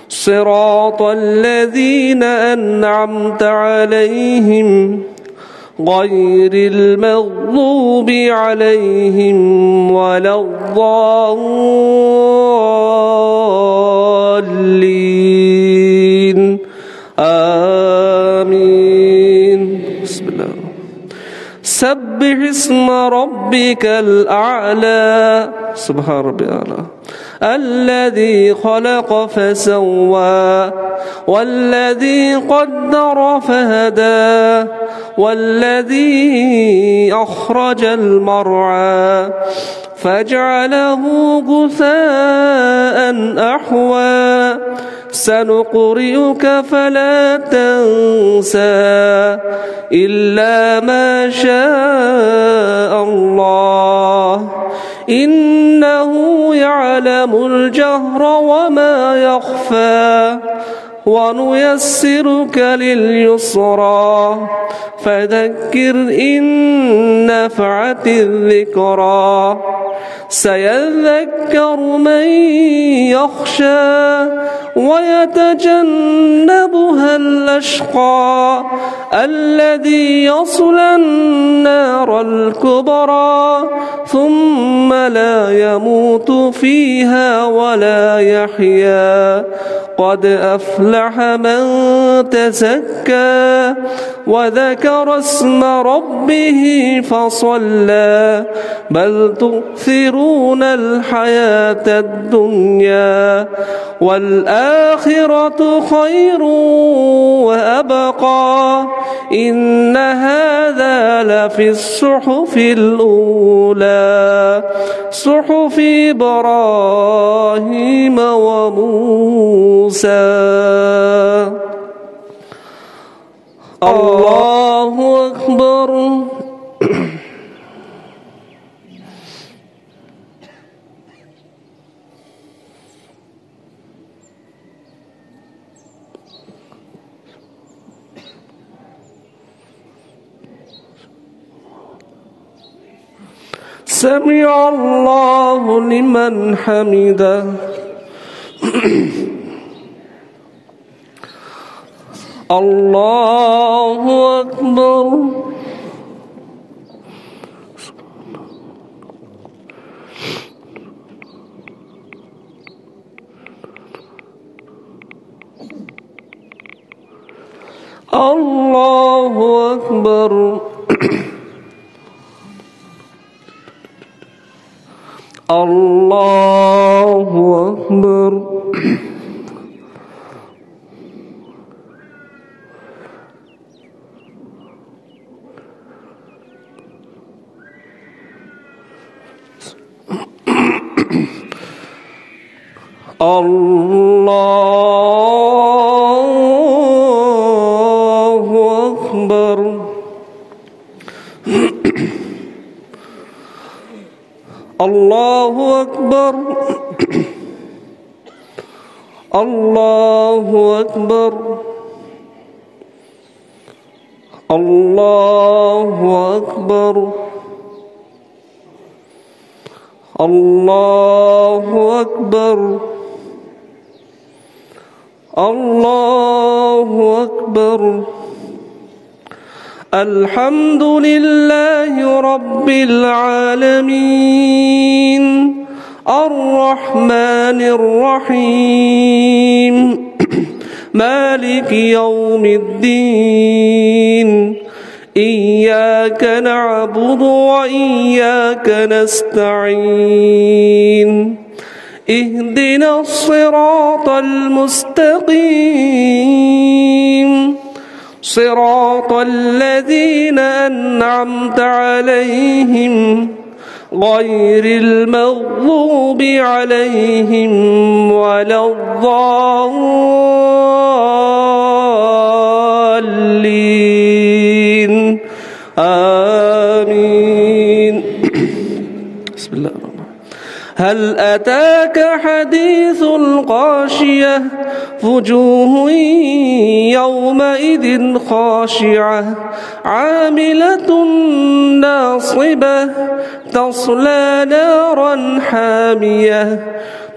صراط الذين أنعمت عليهم غير المغضوب عليهم ولا الضالين آمين. بسم الله. سبح اسم ربك الأعلى. سبحان ربي الأعلى. الذي خلق فسوى والذي قدر فهدى والذي أخرج المرعى فاجعله غثاء أحوى سنقرئك فلا تنسى إلا ما شاء الله إنه يعلم الجهر وما يخفى ونيسرك لليسرى فذكر إن نفعت الذكرى سيذكر من يخشى ويتجنبها الأشقى الذي يصلى النار الكبرى ثم لا يموت فيها ولا يحيا قد أفلح من تزكى وذكر اسم ربه فصلى بل تؤثرون الحياة الدنيا والآخرة خير وأبقى إن هذا لفي الصحف الأولى صحف إبراهيم وموسى. الله أكبر. سمع الله لمن حمده. الله أكبر. الله أكبر. الله أكبر. الله أكبر. الله أكبر. الله أكبر. الله أكبر. الله أكبر. الله أكبر. الحمد لله رب العالمين الرحمن الرحيم مالك يوم الدين إياك نعبد وإياك نستعين اهدنا الصراط المستقيم صراط الذين أنعمت عليهم غير المغضوب عليهم ولا الضالين آمين. بسم الله الرحمن الرحيم. هل أتاك حديث الغاشية وجوه يومئذ خاشعة عاملة ناصبة تصلى نارا حامية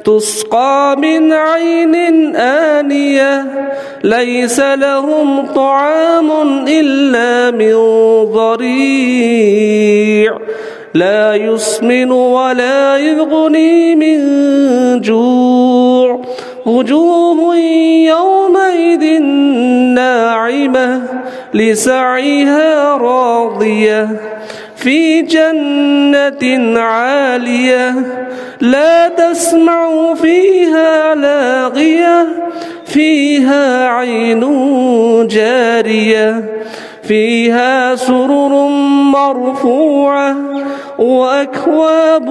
تسقى من عين آنية ليس لهم طعام إلا من ضريع لا يسمن ولا يغني من جوع وجوه يومئذ ناعمة لسعيها راضية في جنة عالية لا تسمع فيها لاغية فيها عين جارية فيها سرر مرفوعة وأكواب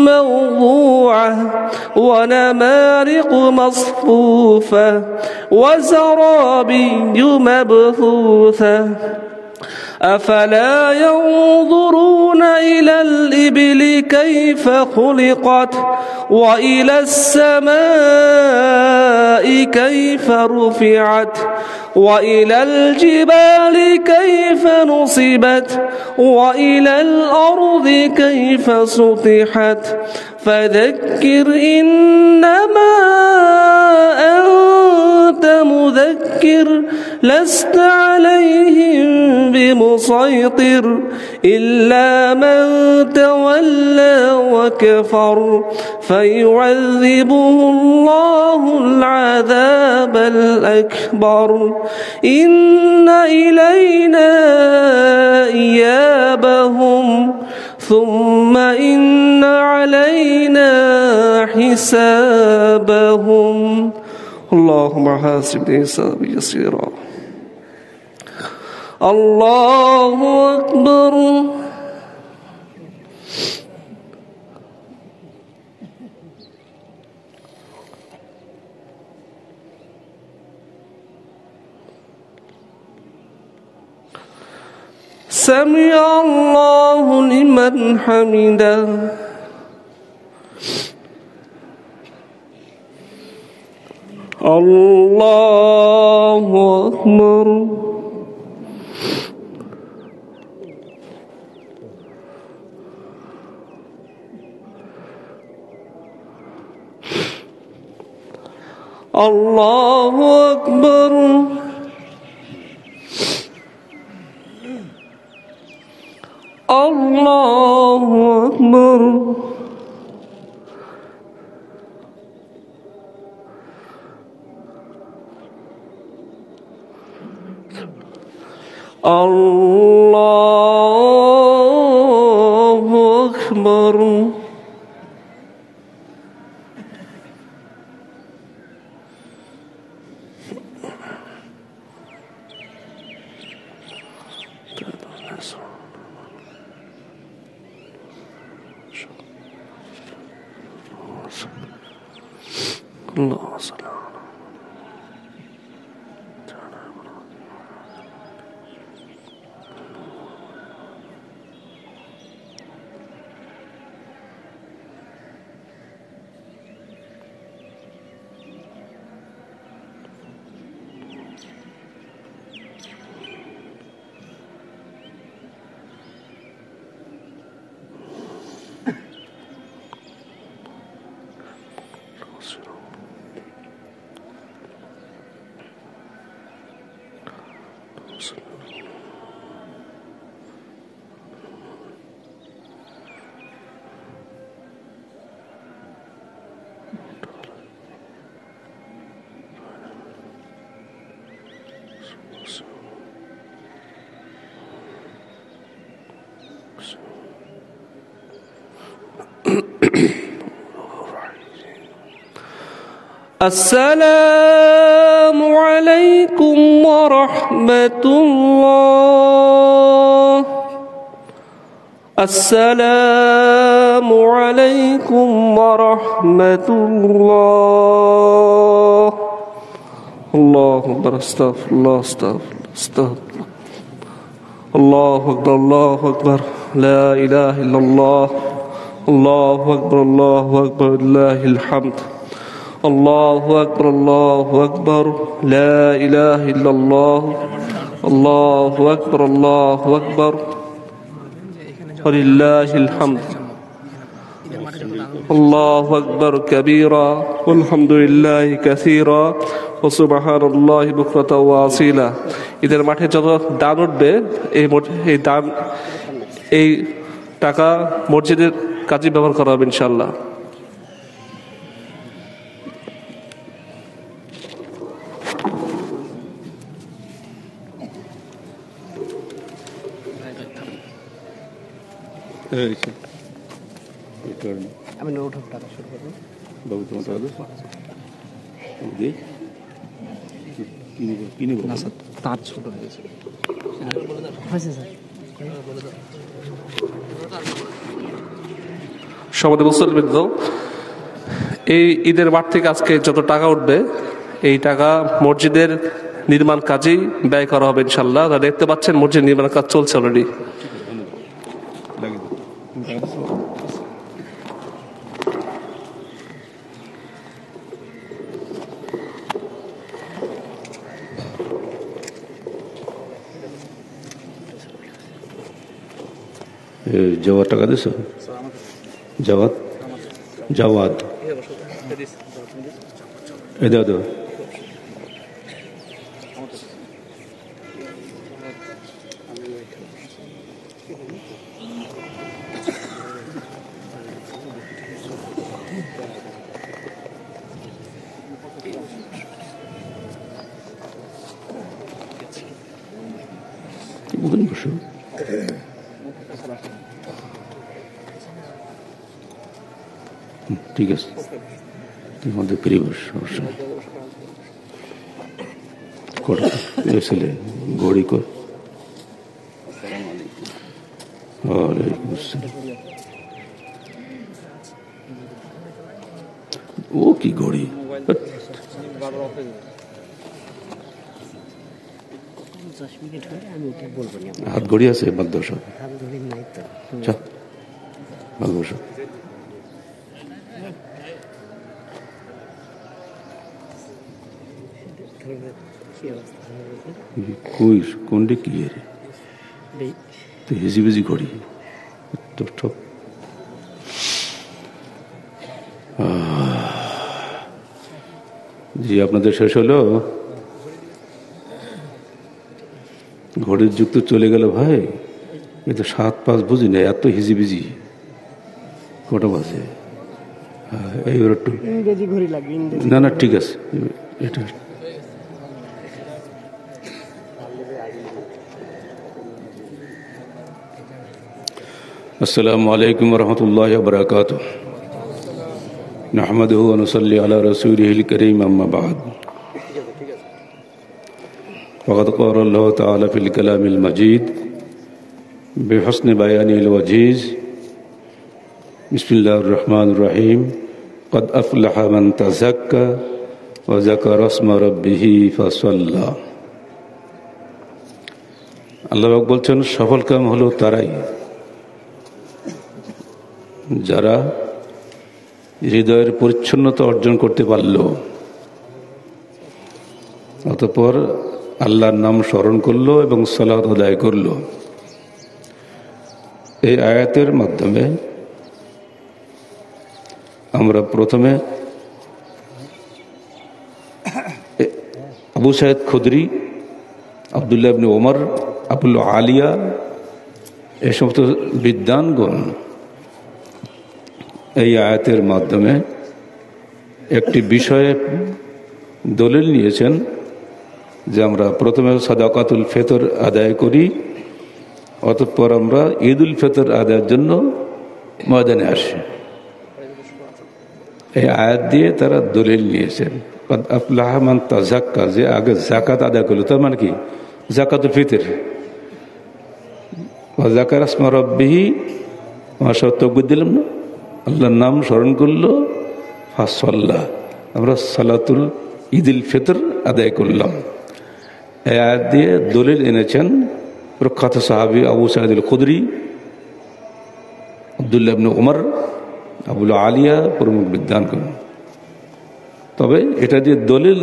موضوعة ونمارق مصفوفة وزرابي مبثوثة أفلا ينظرون إلى الإبل كيف خلقت وإلى السماء كيف رفعت وإلى الجبال كيف نصبت وإلى الأرض كيف سطحت فذكر إنما أنت مذكر لست عليهم بمسيطر إلا من تولى وكفر فيعذبه الله العذاب الأكبر إن إلينا إيابهم ثم إن علينا حسابهم اللهم حاسبني حسابا يسيرا الله أكبر سمع الله لمن حمده الله أكبر الله أكبر الله أكبر الله أكبر الله صل السلام عليكم ورحمة الله السلام عليكم ورحمة الله الله أكبر استغفر الله استغفر الله الله أكبر الله أكبر لا إله إلا الله الله أكبر الله أكبر لله الحمد الله أكبر الله أكبر لا إله إلا الله الله أكبر الله أكبر ولله الحمد الله أكبر كبيرا والحمد لله كثيرا وسبحان الله بكرة وأصيلا ঈদের মাঠে যত দান উঠবে এই দান এই টাকা মসজিদের কাজে ব্যবহার করা হবে ইনশাআল্লাহ। আমি নোট টাকা শুরু করবো বাবু তোমার টাকা না স্যার তার ছোট হয়েছে হয়েছে স্যার। সমাজে মুসলবৃন্দ, এই ঈদের মাঠ থেকে আজকে যত টাকা উঠবে এই টাকা মসজিদের নির্মাণ কাজেই ব্যয় করা হবে ইনশাল্লাহ। দেখতে পাচ্ছেন মসজিদ নির্মাণ কাজ চলছে অলরেডি। জওয়াদ টাকা দিস জওয়াদ জওয়াদ এ দাও দাও বসো ঠিক আছে মধ্যে পরিবেশ কটা ছেলে ঘড়ি কর ও কি ঘড়ি হাত ঘড়ি আছে বাদ দশ বাদ বস কই কোনটা কি রে তো হেজি বেজি করি জি আপনাদের শেষ হলো ঘড়ির যুগ তো চলে গেল ভাই। এই তো 7-5 বুঝি না এত হিজিবিজি কটা বাজে এইবার একটু না না ঠিক আছে এটা আসসালামু আলাইকুম ওয়া রাহমাতুল্লাহি ওয়া বারাকাতুহু নাহমাদুহু ওয়া নুসাল্লি আলা রাসূলিহিল কারীম আম্মা বা'দ ফাকাদ ক্বালা আল্লাহু তাআলা ফিল কালামিল মাজিদ বিহুসনি বায়ানিল ওয়াজিজ বিসমিল্লাহির রহমানির রহিম ক্বাদ আফলাহা মান তাযাক্কা ওয়া যাকারা ইসমা রাব্বিহি ফাসাল্লা। আল্লাহ পাক বলছেন সফল কাম হলো তারাই যারা হৃদয়ের পরিচ্ছন্নতা অর্জন করতে পারল, অতঃপর আল্লাহর নাম স্মরণ করল এবং সালাত আদায় করল। এই আয়াতের মাধ্যমে আমরা প্রথমে আবু সাইদ খুদরি, আব্দুল্লাহ ইবনে ওমর, আবুল আলিয়া এই সমস্ত বিদ্বানগণ এই আয়াতের মাধ্যমে একটি বিষয়ে দলিল নিয়েছেন যে আমরা প্রথমে সাদাকাতুল ফিতর আদায় করি, অতঃপর আমরা ঈদুল ফিতর আদায়ের জন্য ময়দানে আসি। এই আয়াত দিয়ে তারা দলিল নিয়েছেন ক্বাদ আফলাহা মান তাযাক্কা, যে আগে যাকাত আদায় করলো, তার মানে কি যাকাতুল ফিতর, ওয়া যাকারা ইসমা রাব্বিহি তকবীর দিলাম না, আল্লাহর নাম স্মরণ করলো, ফাসাল্লা আমরা সালাতুল ঈদুল ফিতর আদায় করলাম। এই আয়াত দিয়ে দলিল এনেছেন প্রখ্যাত সাহাবী আবু সাঈদ আল খুদরি, আব্দুল্লাহ ইবনে ওমর, আবুল আলিয়া প্রমুখ বিদ্বানগণ। তবে এটা দিয়ে দলিল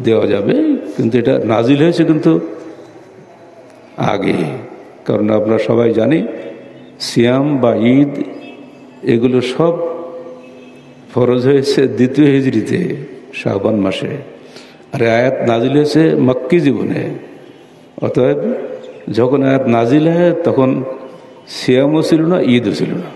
দেওয়া যাবে, কিন্তু এটা নাজিল হয়েছে কিন্তু আগে, কারণ আমরা সবাই জানি সিয়াম বা ঈদ এগুলো সব ফরজ হয়েছে দ্বিতীয় হিজরিতে শাবান মাসে, আর আয়াত নাজিল হয়েছে মক্কি জীবনে। অতএব যখন আয়াত নাজিল হয় তখন সিয়ামও ছিল না, ঈদও ছিল না।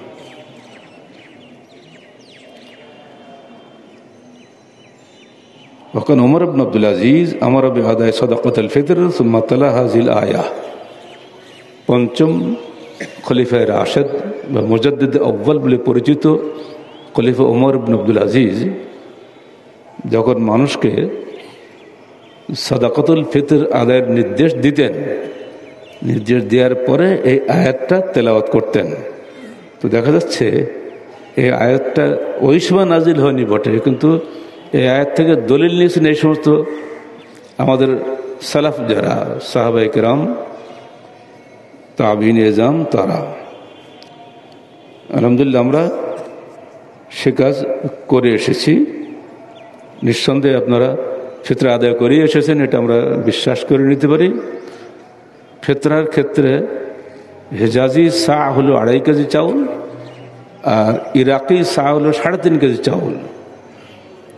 وكان عمر بن عبد العزيز أمر بأداء صدقة الفطر ثم تلا هذه الآية। পঞ্চম খলিফায়ে রাশেদ বা মুজাদ্দিদ আউয়াল বলে পরিচিত খলিফা ওমর ইবনে আব্দুল আজিজ যখন মানুষকে সাদাকাতুল ফিতর আদায়ের নির্দেশ দিতেন, নির্দেশ দেওয়ার পরে এই আয়াতটা তেলাওয়াত করতেন। তো দেখা যাচ্ছে এই আয়াতটা ওই সময় নাজিল হয়নি বটে, কিন্তু এই আয়াত থেকে দলিল নিয়েছেন এই সমস্ত আমাদের সালাফ যারা সাহাবায়ে কেরাম, তাবিঈন এজাম, তারা। আলহামদুলিল্লাহ আমরা সে কাজ করে এসেছি। নিঃসন্দেহে আপনারা ফিতরা আদায় করে এসেছেন, এটা আমরা বিশ্বাস করে নিতে পারি। ফিতরার ক্ষেত্রে হেজাজি সা হলো 2.5 কেজি চাউল, আর ইরাকি সা হলো 3.5 কেজি চাউল।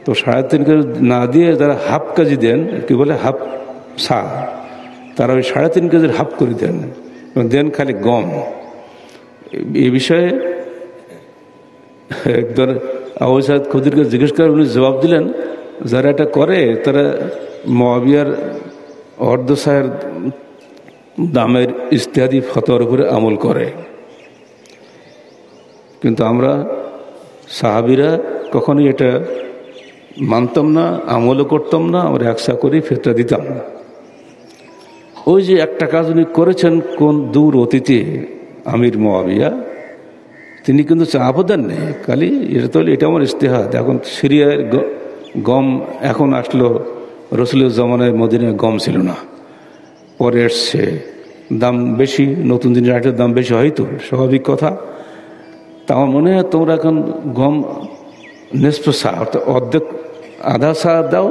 তো 3.5 কেজি না দিয়ে যারা হাফ কেজি দেন, কি বলে হাফ সা, তারা ওই 3.5 কেজির হাফ করে দেন, দেন খালি গম। এই বিষয়ে একজন আবু সাঈদ খুদরিকে জিজ্ঞেস করে উনি জবাব দিলেন, যারা এটা করে তারা মুআবিয়ার অর্ধসায়ের দামের ইজতিহাদি ফতোয়ার উপরে আমল করে। কিন্তু আমরা সাহাবীরা কখনোই এটা মানতাম না, আমলও করতাম না। আমরা একসা করে ফিতরা দিতাম না। ওই যে একটা কাজ উনি করেছেন কোন দূর অতীতে, আমির মুআবিয়া, তিনি কিন্তু চাপও দেন নেই, খালি এটা তো এটা আমার ইজতিহাদ। এখন সিরিয়ার গম এখন আসলো, রসুলের জমানায় মদিনায় গম ছিল না, পরে এসছে, দাম বেশি, নতুন জিনিস আসলে দাম বেশি হয়তো স্বাভাবিক কথা। তা আমার মনে হয় তোমরা এখন গম নিষ্প সা অর্থাৎ অর্ধেক আধা সা দাও,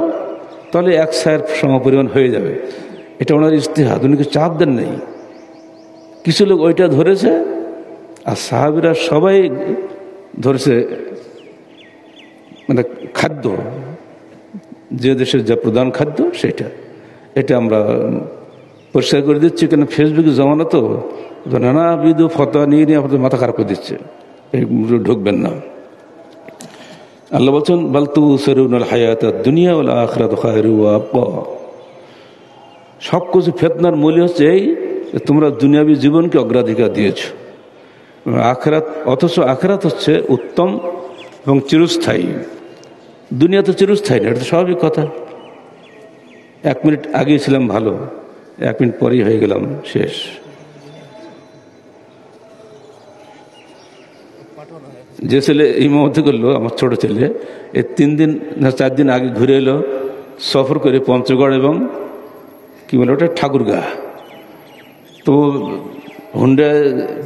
তাহলে 1 সায়ের সমপরিমাণ হয়ে যাবে। এটা ওনার ইজতিহাদ, উনি চাপ দেন নেই। কিছু লোক ওইটা ধরেছে, আর সাহাবীরা সবাই ধরেছে মানে খাদ্য, যে দেশের যা প্রধান খাদ্য সেটা। এটা আমরা পরিষ্কার করে দিচ্ছি, কেন ফেসবুকে জমানো তো নানাবিধ ফতোয়া নিয়ে আপনাদের মাথা খারাপ করে দিচ্ছে, ঢুকবেন না। আল্লাহ বলছেন বাল তুসিরুনাল হায়াতাদ দুনিয়া ওয়াল আখিরাতু খায়রু ওয়া আবকা। সব কিছু ফিতনার মূল হচ্ছে এই, তোমরা দুনিয়াবী জীবনকে অগ্রাধিকার দিয়েছো আখিরাত, অথচ আখিরাত হচ্ছে উত্তম এবং চিরস্থায়ী। দুনিয়া তো চিরস্থায়ী না, এটা তো স্বাভাবিক কথা। 1 মিনিট আগেই ছিলাম ভালো, 1 মিনিট পরেই হয়ে গেলাম শেষ। যে ছেলে এই মুহূর্তে করলো, আমার ছোট ছেলে, এই 3 দিন না 4 দিন আগে ঘুরে এলো সফর করে পঞ্চগড় এবং কি বলে ওটা ঠাকুরগাঁ। তো হুন্ডায়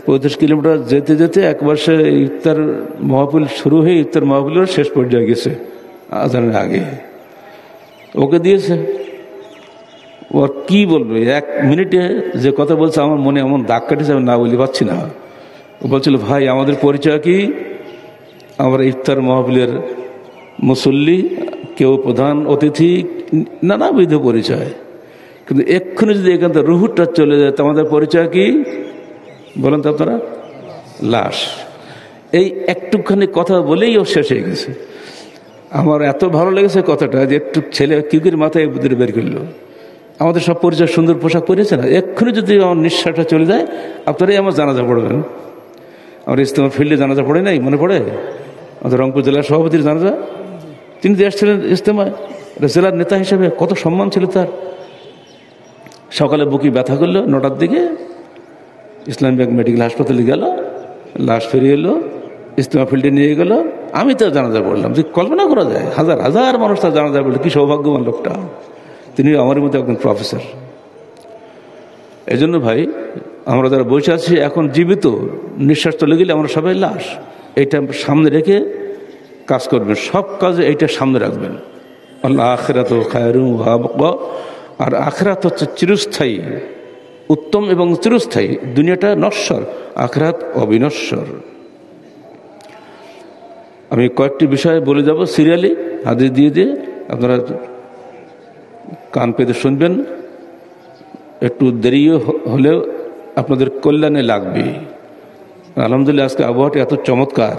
35 কিলোমিটার যেতে যেতে একবার সে ইফতার মাহফিল শুরু হয়ে ইফতার মাহফিলের শেষ পর্যায়ে গেছে আজানের আগে। ওকে দিয়েছে, ওর কি বলবে, 1 মিনিটে যে কথা বলছে আমার মনে এমন দাগ কাটিছে, আমি না বলি পাচ্ছি না। ও বলছিল ভাই আমাদের পরিচয় কি, আমরা ইফতার মাহফিলের মুসল্লি, কেউ প্রধান অতিথি, নানাবিধ পরিচয়। কিন্তু এক্ষুনি যদি এখান থেকে রুহুটা চলে যায় তো আমাদের পরিচয় কি বলেন তো আপনারা? লাশ। এই একটুখানি কথা বলেই ও শেষ হয়ে গেছে। আমার এত ভালো লেগেছে কথাটা যে একটু ছেলে কিউকির মাথায় বুদ্ধি বের করলো। আমাদের সব পরিচয় সুন্দর পোশাক পরেছে না, এক্ষুনি যদি আমার নিঃশ্বাসটা চলে যায় আপনারাই আমার জানাজা পড়বেন। আমার ইজতেমা ফিল্ডে জানাজা পড়ে নাই, মনে পড়ে আমাদের রংপুর জেলার সভাপতির জানাজা, তিনি তো এসেছিলেন ইজতেমায়, জেলার নেতা হিসেবে কত সম্মান ছিল তার। সকালে বুকি ব্যথা করলো, 9টার দিকে ইসলাম ব্যাংক মেডিকেল হাসপাতালে গেল, লাশ ফিরিয়ে এলো, ইজতেমা ফিল্ডে নিয়ে গেল। আমি তো জানাজা পড়লাম, যে কল্পনা করা যায় হাজার হাজার মানুষ তার জানাজা পড়লো, কি সৌভাগ্যবান লোকটা। তিনি আমার মধ্যে একজন প্রফেসর। এই জন্য ভাই আমরা যারা বসে আছি এখন জীবিত, নিঃশ্বাস চলে গেলে আমরা সবাই লাশ। এইটা সামনে রেখে কাজ করবেন, সব কাজে এইটা সামনে রাখবেন। আল্লাহ আখিরাতু খায়রু ওয়া আবকা। আর আখিরাত হচ্ছে চিরস্থায়ী, উত্তম এবং চিরস্থায়ী। দুনিয়াটা নশ্বর, আখিরাত অবিনশ্বর। আমি কয়েকটি বিষয় বলে যাব সিরিয়ালি, হাদিস দিয়ে দিয়ে আপনারা কান পেতে শুনবেন। একটু দেরিও হলেও আপনাদের কল্যাণে লাগবে। আলহামদুলিল্লাহ আজকে আবহাওয়াটা এত চমৎকার,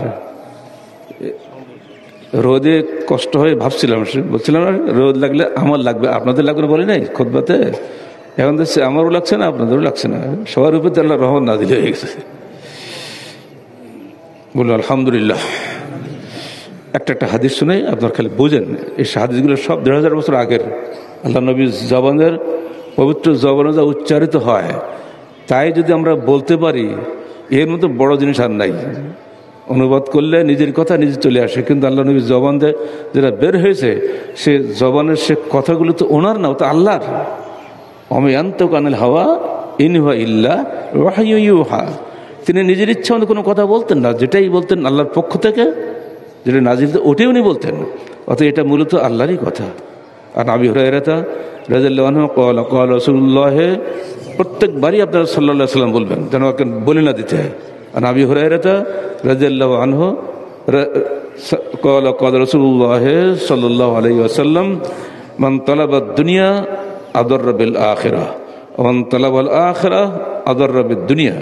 রোদে কষ্ট হয়ে ভাবছিলাম, বলছিলাম না রোদ লাগলে আমার লাগবে, আপনাদের লাগবে না বলি নাই খুতবাতে। এখন দেখছি আমারও লাগছে না, আপনাদেরও লাগছে না, সবার উপরে আল্লাহ রহমত নাযিল হয়ে গেছে। বলুন আলহামদুলিল্লাহ। একটা হাদিস শুনে আপনার খালি বোঝেন, এই হাদিসগুলো সব ১,৫০০ বছর আগের আল্লাহ নবীর জবানের, পবিত্র জবানে যা উচ্চারিত হয় তাই যদি আমরা বলতে পারি, এর মতো বড় জিনিস আর নাই। অনুবাদ করলে নিজের কথা নিজে চলে আসে, কিন্তু আল্লাহ নবীর জবান দিয়ে যেটা বের হয়েছে, সে জবানের সে কথাগুলো তো ওনার না, ও তো আল্লাহর। অমিয়ান্তক আনিল হাওয়া ইন হুয়া ইল্লা ওয়াহয়ু ইউহা। তিনি নিজের ইচ্ছা মতো কোনো কথা বলতেন না, যেটাই বলতেন আল্লাহর পক্ষ থেকে, যেটা নাজিল ওটাই উনি বলতেন। অতএব এটা মূলত আল্লাহরই কথা। আর আবি হুরায়রা রাদিয়াল্লাহু আনহু ক্বালা ক্বালা রাসূলুল্লাহ, প্রত্যেকবারই আপনারা সাল্লাল্লাহু আলাইহি ওয়াসাল্লাম বলবেন, যেন বলে না দিতে হয়। আর আবি হুরায়রা রাদিয়াল্লাহু আনহু ক্বালা ক্বালা রাসূলুল্লাহ সাল্লাল্লাহু আলাইহি ওয়াসাল্লাম, মান তালাবা দুনিয়া আদাররা বিল আখিরাহ ওয়া মান তালাবাল আখিরাহ আদাররা বিদ দুনিয়া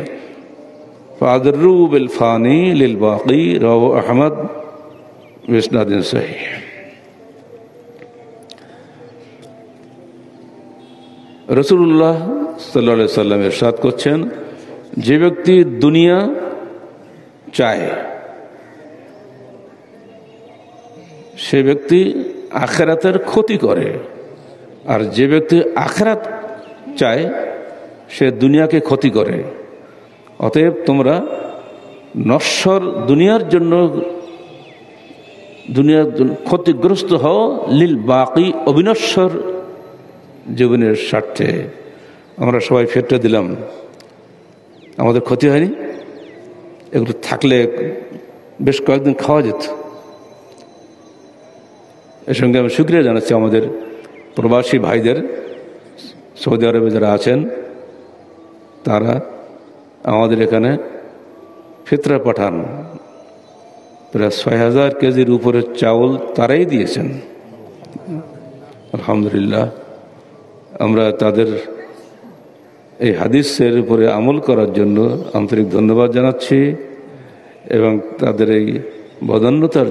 ফাআদরু বিল ফানি লিল বাকি। রাওয়াহু আহমদ বিসনাদিন সহিহ। রাসূলুল্লাহ সাল্লাল্লাহু আলাইহি ওয়াসাল্লাম ইরশাদ করছেন, যে ব্যক্তি দুনিয়া চায় সে ব্যক্তি আখিরাতের ক্ষতি করে, আর যে ব্যক্তি আখিরাত চায় সে দুনিয়াকে ক্ষতি করে। অতএব তোমরা নশ্বর দুনিয়ার জন্য ক্ষতিগ্রস্ত হও, লিল বাকি অবিনশ্বর জীবনের স্বার্থে। আমরা সবাই ফেরটা দিলাম, আমাদের ক্ষতি হয়নি। এগুলো থাকলে বেশ কয়েকদিন খাওয়া যেত। এর সঙ্গে আমি শুকরিয়া জানাচ্ছি আমাদের প্রবাসী ভাইদের, সৌদি আরবে যারা আছেন, তারা আমাদের এখানে ফিতরা পাঠান। প্রায় ৬,০০০ কেজির উপরে চাউল তারাই দিয়েছেন, আলহামদুলিল্লাহ। আমরা তাদের এই হাদিসের উপরে আমল করার জন্য আন্তরিক ধন্যবাদ জানাচ্ছি, এবং তাদের এই বদান্যতার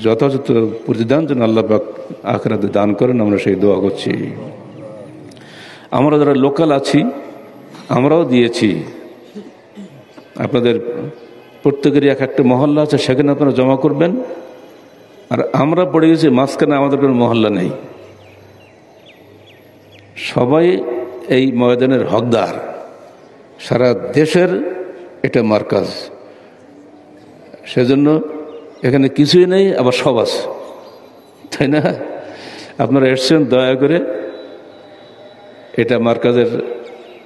যথাযথ প্রতিদান যেন আল্লাহ পাক আখিরাতে দান করেন, আমরা সেই দোয়া করছি। আমরা যারা লোকাল আছি আমরাও দিয়েছি। আপনাদের প্রত্যেকেরই এক একটা মহল্লা আছে, সেখানে আপনারা জমা করবেন। আর আমরা পড়ে গেছি মাঝখানে, আমাদের কোনো মহল্লা নেই। সবাই এই ময়দানের হকদার, সারা দেশের এটা মার্কাজ। সেজন্য এখানে কিছুই নেই, আবার সব আছে, তাই না? আপনারা এসছেন, দয়া করে এটা মার্কাজের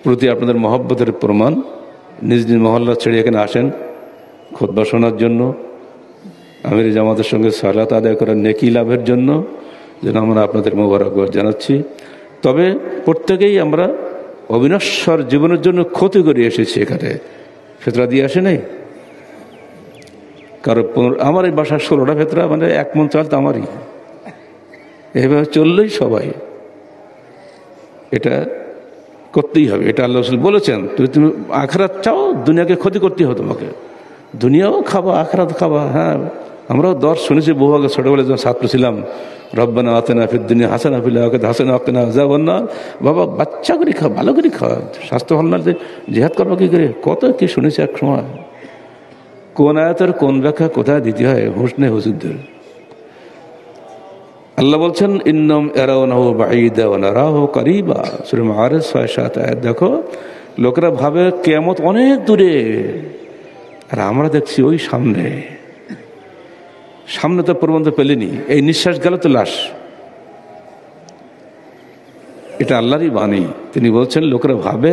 প্রতি আপনাদের মহব্বতের প্রমাণ। নিজ নিজ মহল্লা ছেড়ে এখানে আসেন খুতবা শোনার জন্য, আমির জামাতের সঙ্গে সালাত আদায় করার নেকি লাভের জন্য, যেন আমরা আপনাদের মোবারকবাদ জানাচ্ছি। তবে প্রত্যেকেই আমরা অবিনশ্বর জীবনের জন্য ক্ষতি করে এসেছি। এখানে ফেতরা দিয়ে আসে নাই কারো। আমার এই বাসার 16টা ফেতরা, মানে 1 মণ চাল তো আমারই। এভাবে চললেই সবাই এটা করতেই হবে। এটা আল্লাহ রাসূল বলেছেন, তুমি আখিরাত চাও, দুনিয়াকে ক্ষতি করতেই হবে তোমাকে। দুনিয়াও খাবা, আখিরাত খাবা। হ্যাঁ, আমরাও দর্শ শুনেছি বহু আগে, ছোটবেলায় যখন ছাত্র ছিলাম, রব্বানা আতিনা ফিদ দুনিয়া হাসানা ফিল আখিরাতি হাসানা ওয়া কিনা আযাবান নার। বাবা, বাচ্চা করে খা, ভালো করে খা, স্বাস্থ্য ভালো না, জিহাদ করবা কি করে? কত কি শুনেছি এক সময়। কোন আয়াতের কোন ব্যাখ্যা কোথায় দিতে হয় হুঁশ নেই হুজুরদের। আল্লাহ বলছেন, ইন্নাহুম ইয়ারাউনাহু বাঈদা ওয়া নারাহু কারীবা। সূরা মাআরিজ ৬-৭ আয়াত। দেখো, লোকেরা ভাবে কিয়ামত অনেক দূরে, আর আমরা দেখছি ওই সামনে। সামনে তো পর্যন্ত পেলেনি, এই নিঃশ্বাস গেল তো লাশ। এটা আল্লাহরই বাণী। তিনি বলছেন লোকেরা ভাবে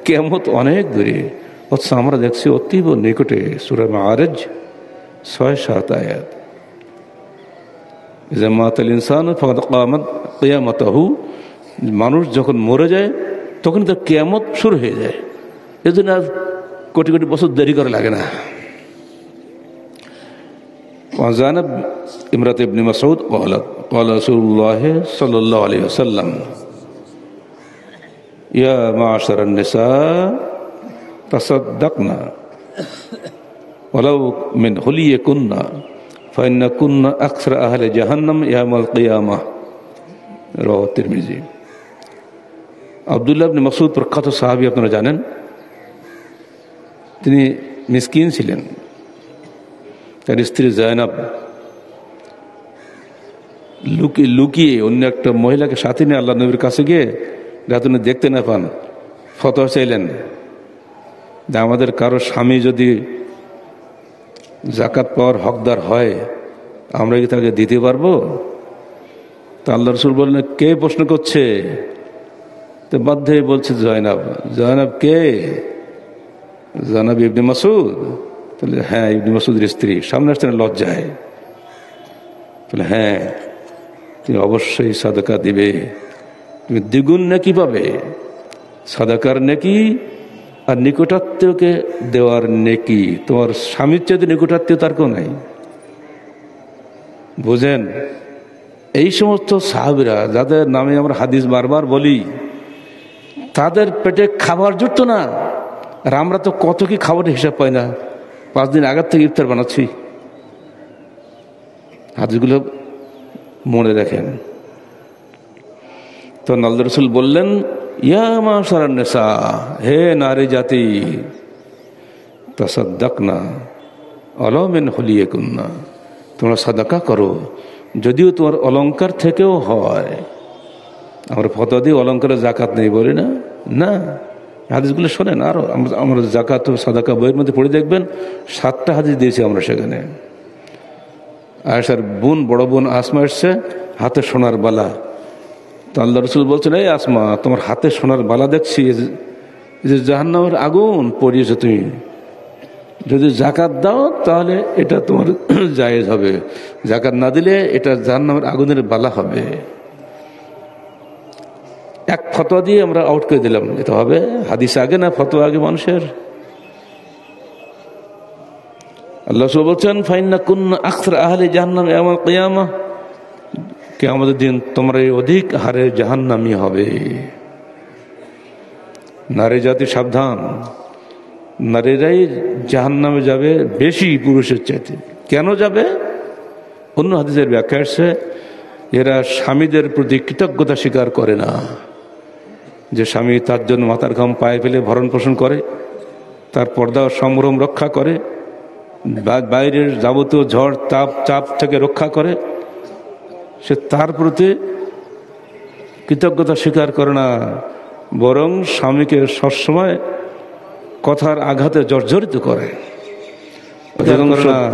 কিয়ামত অনেক দূরে, অথচ আমরা দেখছি অতীব নিকটে। সূরা মাআরিজ ৬-৭ আয়াত। ইযা মাতাল ইনসানু ফাকাদ কামাত কিয়ামাতুহু। মানুষ যখন মরে যায় তখন তার কিয়ামত শুরু হয়ে যায়। এজন্য আর কোটি কোটি বছর দেরি করা লাগে না। وزينب امرأة ابن مسعود قالت قال رسول الله صلى الله عليه وسلم يا معشر النساء تصدقنا ولو من حليكن فإن كن أكثر أهل جهنم يوم القيامة رواه الترمذي। আব্দুল্লাহ ইবনে মাসউদ প্রখ্যাত সাহাবী, আপনারা জানেন, তিনি মিসকিন ছিলেন। তার স্ত্রী জায়নাব লুকিয়ে অন্য একটা মহিলাকে সাথে নিয়ে আল্লাহ নবীর কাছে গিয়ে যাতে উনি দেখতে না পান ফতোয়া চাইলেন যে আমাদের কারো স্বামী যদি জাকাত পাওয়ার হকদার হয় আমরা কি তাকে দিতে পারবো? তা আল্লাহ রাসূল বললেন, কে প্রশ্ন করছে? তো বাধ্য হয়ে বলছে জয়নাব। জয়নাব কে? জয়নাব ইবনে মাসউদ। তাহলে হ্যাঁ, ইবনে মাসউদের স্ত্রী। সামনে আসছেন লজ্জায়। তাহলে হ্যাঁ, তুমি অবশ্যই সাদাকা দিবে, তুমি দ্বিগুণ নেকি পাবে। সাদাকার নেকি আর নিকটাত্মীয়কে দেওয়ার নেকি, তোমার স্বামীর চেয়ে নিকটাত্মীয় তার কেউ নাই। বুঝেন? এই সমস্ত সাহাবীরা যাদের নামে আমরা হাদিস বারবার বলি, তাদের পেটে খাবার জুটতো না। আর আমরা তো কত কি খাবারের হিসাব পাই না, 5 দিন আগের থেকে ইফতার বানাচ্ছি। হাদিসগুলো মনে রাখেন। তো আল্লাহ রাসূল বললেন, ইয়া মাশারান নিসা, হে নারী জাতি, তাসাদ্দাকনা ওয়ালাউ মিন হুলিয়াকুন্না, তোমরা সাদাকা করো যদিও তোমার অলংকার থেকেও হয়। আমরা ফতোয়া দিয়ে অলংকারের জাকাত নেই বলি না, না। হাদিসগুলো শোনেন, আরো আমরা জাকাত ও সাদাকা বইয়ের মধ্যে পড়ে দেখবেন 7টা হাদিস দিয়েছি আমরা সেখানে। আয়েশার বোন, বড় বোন আসমা এসছে, হাতে সোনার বালা। তো আল্লাহ রাসূল বলছেন, এই আসমা, তোমার হাতে সোনার বালা দেখছি, যে জাহান্নামের আগুন পড়িয়েছো তুমি, যদি জাকাত দাও তাহলে এটা তোমার জায়েজ হবে, জাকাত না দিলে এটা জাহান্নামের আগুনের বালা হবে। এক ফতোয়া দিয়ে আমরা আউট করে দিলাম, এটা হবে। হাদিস আগে না ফতোয়া আগে মানুষের? আল্লাহ রাসূল বলছেন, ফাইন্না কুন্না আকসার আহলি জাহান্নাম ইয়াউমাল কিয়ামাহ, কিয়ামতের দিন তোমরা অধিক হারে জাহান্নামী হবে। নারী জাতি সাবধান, নারীরাই জাহান্নামে যাবে বেশি পুরুষের চাইতে। কেন যাবে? অন্য হাদিসের ব্যাখ্যা আসছে, এরা স্বামীদের প্রতি কৃতজ্ঞতা স্বীকার করে না, যে স্বামী তার জন্য মাথার ঘাম পায়ে ফেলে ভরণ পোষণ করে, তার পর্দা সম্ভ্রম রক্ষা করে, বাইরের যাবতীয় ঝড় চাপ থেকে রক্ষা করে, সে তার প্রতি কৃতজ্ঞতা স্বীকার করে না, বরং স্বামীকে সবসময় কথার আঘাতে জর্জরিত করে।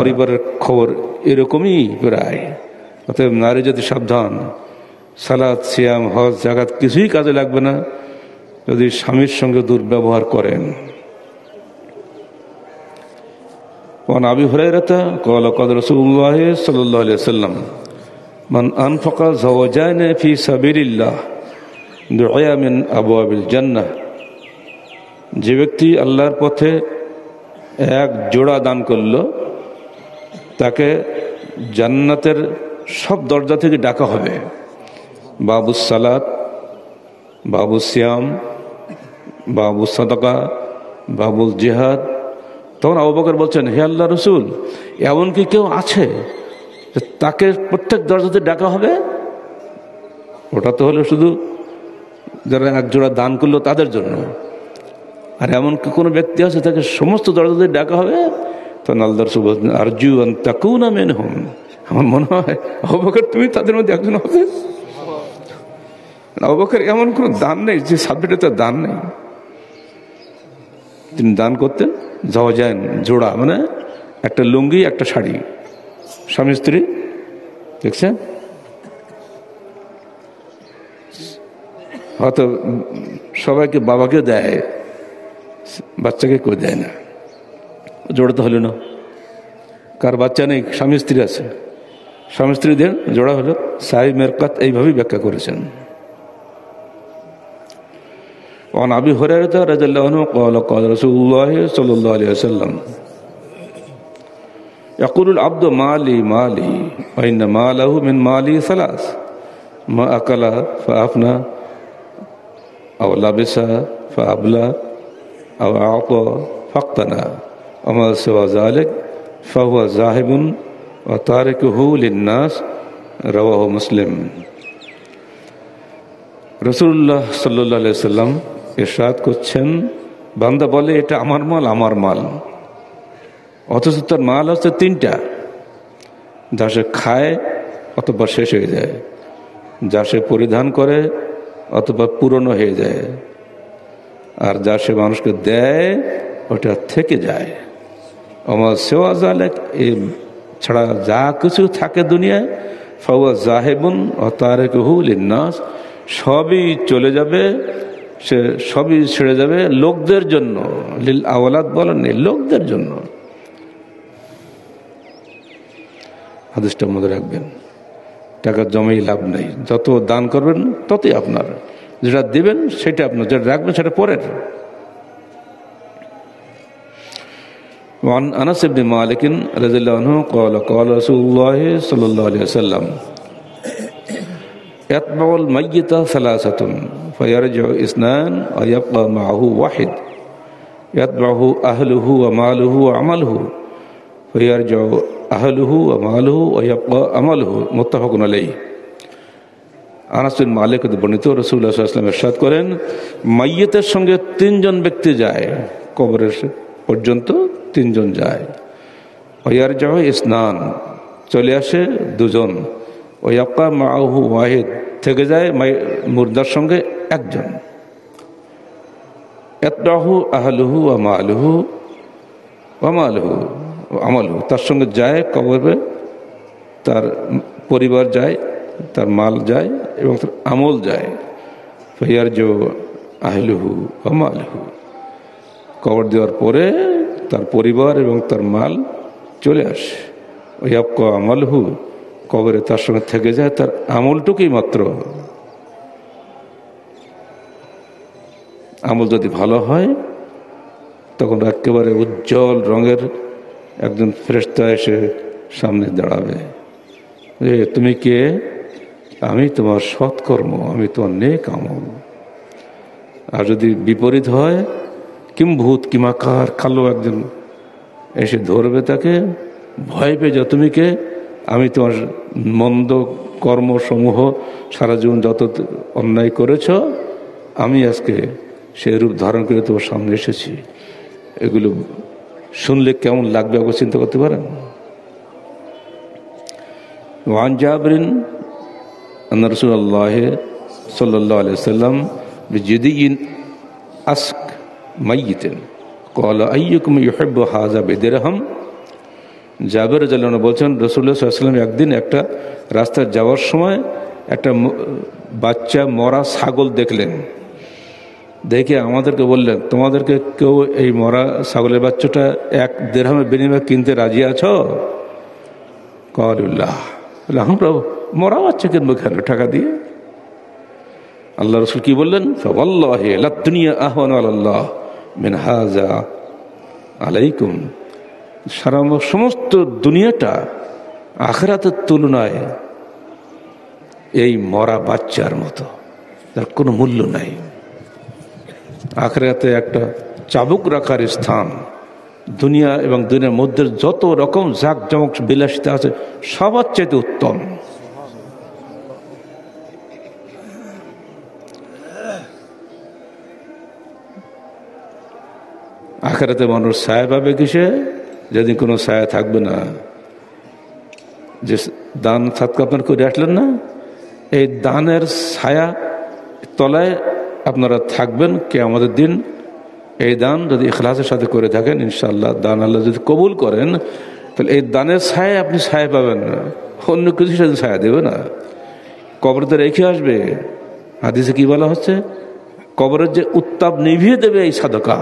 পরিবারের খবর এরকমই প্রায়। অতএব নারী যদি সাবধান, সালাত, সিয়াম, হজ, জাকাত কিছুই কাজে লাগবে না যদি স্বামীর সঙ্গে দুর্ব্যবহার করেন। وعن أبي هريرة قال قال رسول الله صلى الله عليه وسلم من أنفق زوجين في سبيل الله دعي من أبواب الجنة, যে ব্যক্তি আল্লাহর পথে এক জোড়া দান করল তাকে জান্নাতের সব দরজা থেকে ডাকা হবে। বাবুস সালাত, বাবুস সিয়াম, বাবুস সাদাকা, বাবুল জিহাদ। তখন আবু বকর বলছেন, হে আল্লাহ রাসূল, এমন কি কেউ আছে তাকে প্রত্যেক দরজাতে ডাকা হবে? ওটা তো হলো শুধু যারা এক জোড়া দান করলো তাদের জন্য। আর এমন কি কোনো ব্যক্তি আছে তাকে সমস্ত দরজাতে ডাকা হবে? তখন আল্লাহ রাসূল বলছেন, আরজু আন তাকুনা মিনহুম, আমার মনে হয় আবু বকর তুমি তাদের মধ্যে একজন হবে। আবু বকর এমন কোনো দান নেই যে সাবজেক্টে তার দান নেই, তিনি দান করতেন জাওজাইন, জোড়া, মানে একটা লুঙ্গি একটা শাড়ি, স্বামী স্ত্রী। দেখছেন, হয়তো সবাইকে বাবাকে দেয়, বাচ্চাকে কেউ দেয় না, জোড়া তো হলো না। কার বাচ্চা নেই, স্বামী স্ত্রী আছে, স্বামী স্ত্রীদের জোড়া হলো। সাহিব মেরকাত এইভাবেই ব্যাখ্যা করেছেন। وعن أبي هريرة رضي الله عنه قال قال رسول الله صلى الله عليه وسلم ইয়াকুলুল আবদু মালি মালি ওয়া ইন্না মালাহু মিন মালি সালাস মা আকালা ফাআফনা আও লাবিসা ফাআবলা আও আ'তা ফাক্তানা ওয়া মা সিওয়া যালিক ফাহুয়া যাহিবুন ওয়া তারিকুহু লিন-নাস রাওয়াহু মুসলিম। রাসূলুল্লাহ সাল্লাল্লাহু আলাইহি ওয়াসাল্লাম ইরশাদ করছেন, বান্দা বলে এটা আমার মাল, আমার মাল, অথচ তার মাল হচ্ছে তিনটা। যা সে খায় অথবা শেষ হয়ে যায়, যা সে পরিধান করে অথবা পুরনো হয়ে যায়, আর যা সে মানুষকে দেয় ওটা থেকে যায়। আমার সেওয়া জালেক, এ ছাড়া যা কিছু থাকে দুনিয়ায়, ফাওয়া জাহেবুন ও তারিকুহু লিন-নাস, সবই চলে যাবে, সে সবই ছেড়ে যাবে লোকদের জন্য। লিল আওলাদ বলেননি, লোকদের জন্য। হাদিসটা মনে রাখবেন, টাকা জমাই লাভ নেই, যত দান করবেন ততই আপনার, যেটা দিবেন সেটা আপনার, যেটা রাখবেন সেটা পরের। وعن أنس بن مالك رضي الله عنه قال قال رسول الله صلى الله عليه وسلم يتبع الميت ثلاثة فيرجع اثنان ويبقى معه واحد يتبعه أهله وماله وعمله فيرجع أهله وماله ويبقى عمله متفق عليه। আনাস বিন মালিক বর্ণিত, রাসূলুল্লাহ সাল্লাল্লাহু আলাইহি ওয়াসাল্লাম ইরশাদ করেন, মাইয়িতের সঙ্গে তিনজন ব্যক্তি যায়, কবরের পর্যন্ত তিনজন যায়। ওয়ারজাউ ইসনান, চলে আসে দুজন। ওয়ায়াবকা মাআহু ওয়াহিদ, থেকে যায় মুর্দার সঙ্গে একজন। ইয়াতবাহু আহলুহু ওয়া মালুহু ওয়া মালুহু ওয়া আমালুহু, তার সঙ্গে যায় কবরে, তার পরিবার যায়, তার মাল যায় এবং তার আমল যায়। ফায়ারজু আহলুহু ওয়া মালুহু, কবর দেওয়ার পরে তার পরিবার এবং তার মাল চলে আসে। ওয়ায়াবকা আমালুহু, কবরে তার সঙ্গে থেকে যায় তার আমলটুকুই মাত্র। আমল যদি ভালো হয় তখন একেবারে উজ্জ্বল রঙের একজন ফেরেশতা এসে সামনে দাঁড়াবে, যে তুমি কে? আমি তোমার সৎকর্ম, আমি তোমার নেক আমল। আর যদি বিপরীত হয়, কিম্ভূত কিমাকার, কালো একজন এসে ধরবে তাকে, ভয় পেয়ে যাও, তুমি কে? আমি তোমার মন্দ কর্মসমূহ, সারা জীবন যত অন্যায় করেছ, আমি আজকে সেই রূপ ধারণ করে তোমার সামনে এসেছি। এগুলো শুনলে কেমন লাগবে আপনি চিন্তা করতে পারেন? ওয়ান জাবরিন আন্না রাসূলুল্লাহ সাল্লাল্লাহু আলাইহি ওয়াসাল্লাম বিজিদিন আসক মাইয়িতিন ক্বালা আইয়ুকুম ইউহিব্বু হাযা বিদিরহাম। জাবের রাদিয়াল্লাহু আনহু বলছেন, রাসূলুল্লাহ সাল্লাল্লাহু আলাইহি ওয়াসাল্লাম একদিন একটা রাস্তায় যাওয়ার সময় একটা বাচ্চা মরা ছাগল দেখলেন। দেখে আমাদেরকে বললেন, তোমাদেরকে কেউ এই মরা ছাগলের বাচ্চাটা 1 দিরহামের বিনিময়ে কিনতে রাজি আছো? কালুল্লাহ, আমরা মরা বাচ্চা কিনবো কেন টাকা দিয়ে? আল্লাহ রাসূল কি বললেন? ফাওয়াল্লাহি লাদ দুনিয়া আহওয়ানু আলাল্লাহ মিন হাযা আলাইকুম। সারা সমস্ত দুনিয়াটা আখিরাতের তুলনায় এই মরা বাচ্চার মতো, তার কোনো মূল্য নাই। আখিরাতে একটা চাবুক রাখার স্থান। দুনিয়া এবং দুনিয়ার মধ্যে যত রকম জাঁকজমক বিলাসিতা আছে সবার চাইতে উত্তম। আখিরাতে মানুষ ছায়া পাবে কিসে? যেদিন কোনো ছায়া থাকবে না। যে দান সাদকা আপনার করে আসলেন না, এই দানের ছায়া তলায় আপনারা থাকবেন কিয়ামতের দিন। এই দান যদি ইখলাসের সাথে করে থাকেন, ইনশাআল্লাহ দান আল্লাহ যদি কবুল করেন, তাহলে এই দানের ছায়া আপনি ছায়া পাবেন না, অন্য কিছু সাথে ছায়া দেবে না। কবরতে রেখে আসবে। হাদিসে কি বলা হচ্ছে? কবরের যে উত্তাপ নিভিয়ে দেবে এই সাদকা,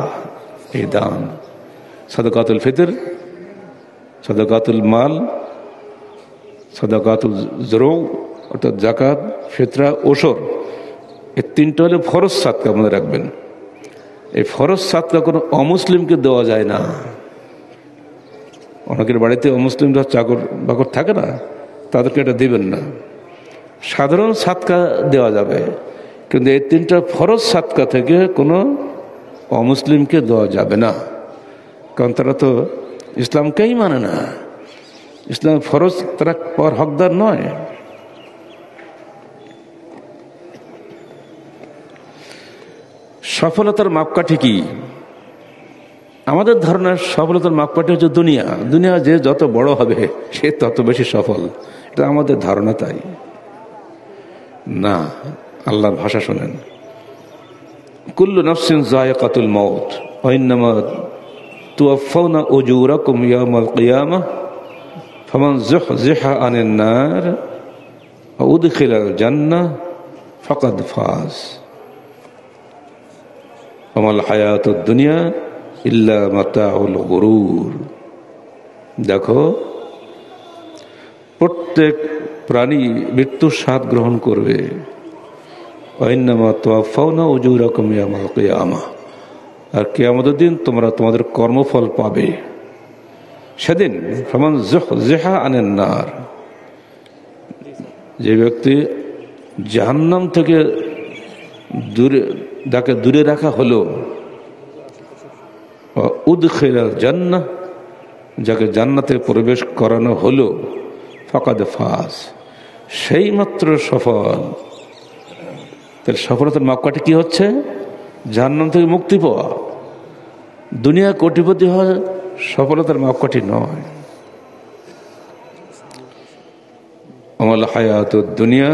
এই দান, সাদকাতুল ফিতর, সাদকাতুল মাল, সাদকাতুল জরু অর্থাৎ যাকাত, ফিতরা, ওসর, এই তিনটা হলে ফরজ সাদকা মনে রাখবেন। এই ফরজ সাদকা কোনো অমুসলিমকে দেওয়া যায় না। অনেকের বাড়িতে অমুসলিমরা চাকর বাকর থাকে না, তাদেরকে এটা দেবেন না। সাধারণ সাদকা দেওয়া যাবে, কিন্তু এই 3টা ফরজ সাদকা থেকে কোনো অমুসলিমকে দেওয়া যাবে না, কারণ তারা তো ইসলামকেই মানে না। ইসলাম ফরজ তারা পাওয়ার হকদার নয়। সফলতার মাপকাঠি কি? আমাদের ধারণার সফলতার মাপকাঠি হচ্ছে দুনিয়া। দুনিয়া যে যত বড় হবে সে তত বেশি সফল, এটা আমাদের ধারণা। তাই না, আল্লাহর ভাষা শোনেন, কুল্লু নাফসিন যায়কাতুল মাউত ওয়া ইন্নামা তুওয়াফাউনা উজুরাকুম ইয়াওমাল কিয়ামাহ ফামান যুহযিহা আনিন নার ওয়া উদখিলাল জান্নাহ ফাকাদ ফাজ ওয়া মাল হায়াতুদ দুনিয়া ইল্লা মাতাউল গুরুর। দেখো, প্রত্যেক প্রাণী মৃত্যুর স্বাদ গ্রহণ করবে। আর কিয়ামতের দিন তোমরা তোমাদের কর্মফল পাবে। সেদিন ফামান যুহযিহা আনিন নার, যে ব্যক্তি জাহান্নাম থেকে তাকে দূরে রাখা হলো, উদখিলাল জান্নাহ, যাকে জান্নাতে প্রবেশ করানো হলো, ফাকাদ ফাজ, সেই মাত্র সফল। তাহলে সফলতার মাপকাঠি কি হচ্ছে? জাহান্নাম থেকে মুক্তি পাওয়া। দুনিয়া কোটিপতি হওয়া সফলতার মাপকাঠি নয়। আমাল হায়াতুদ দুনিয়া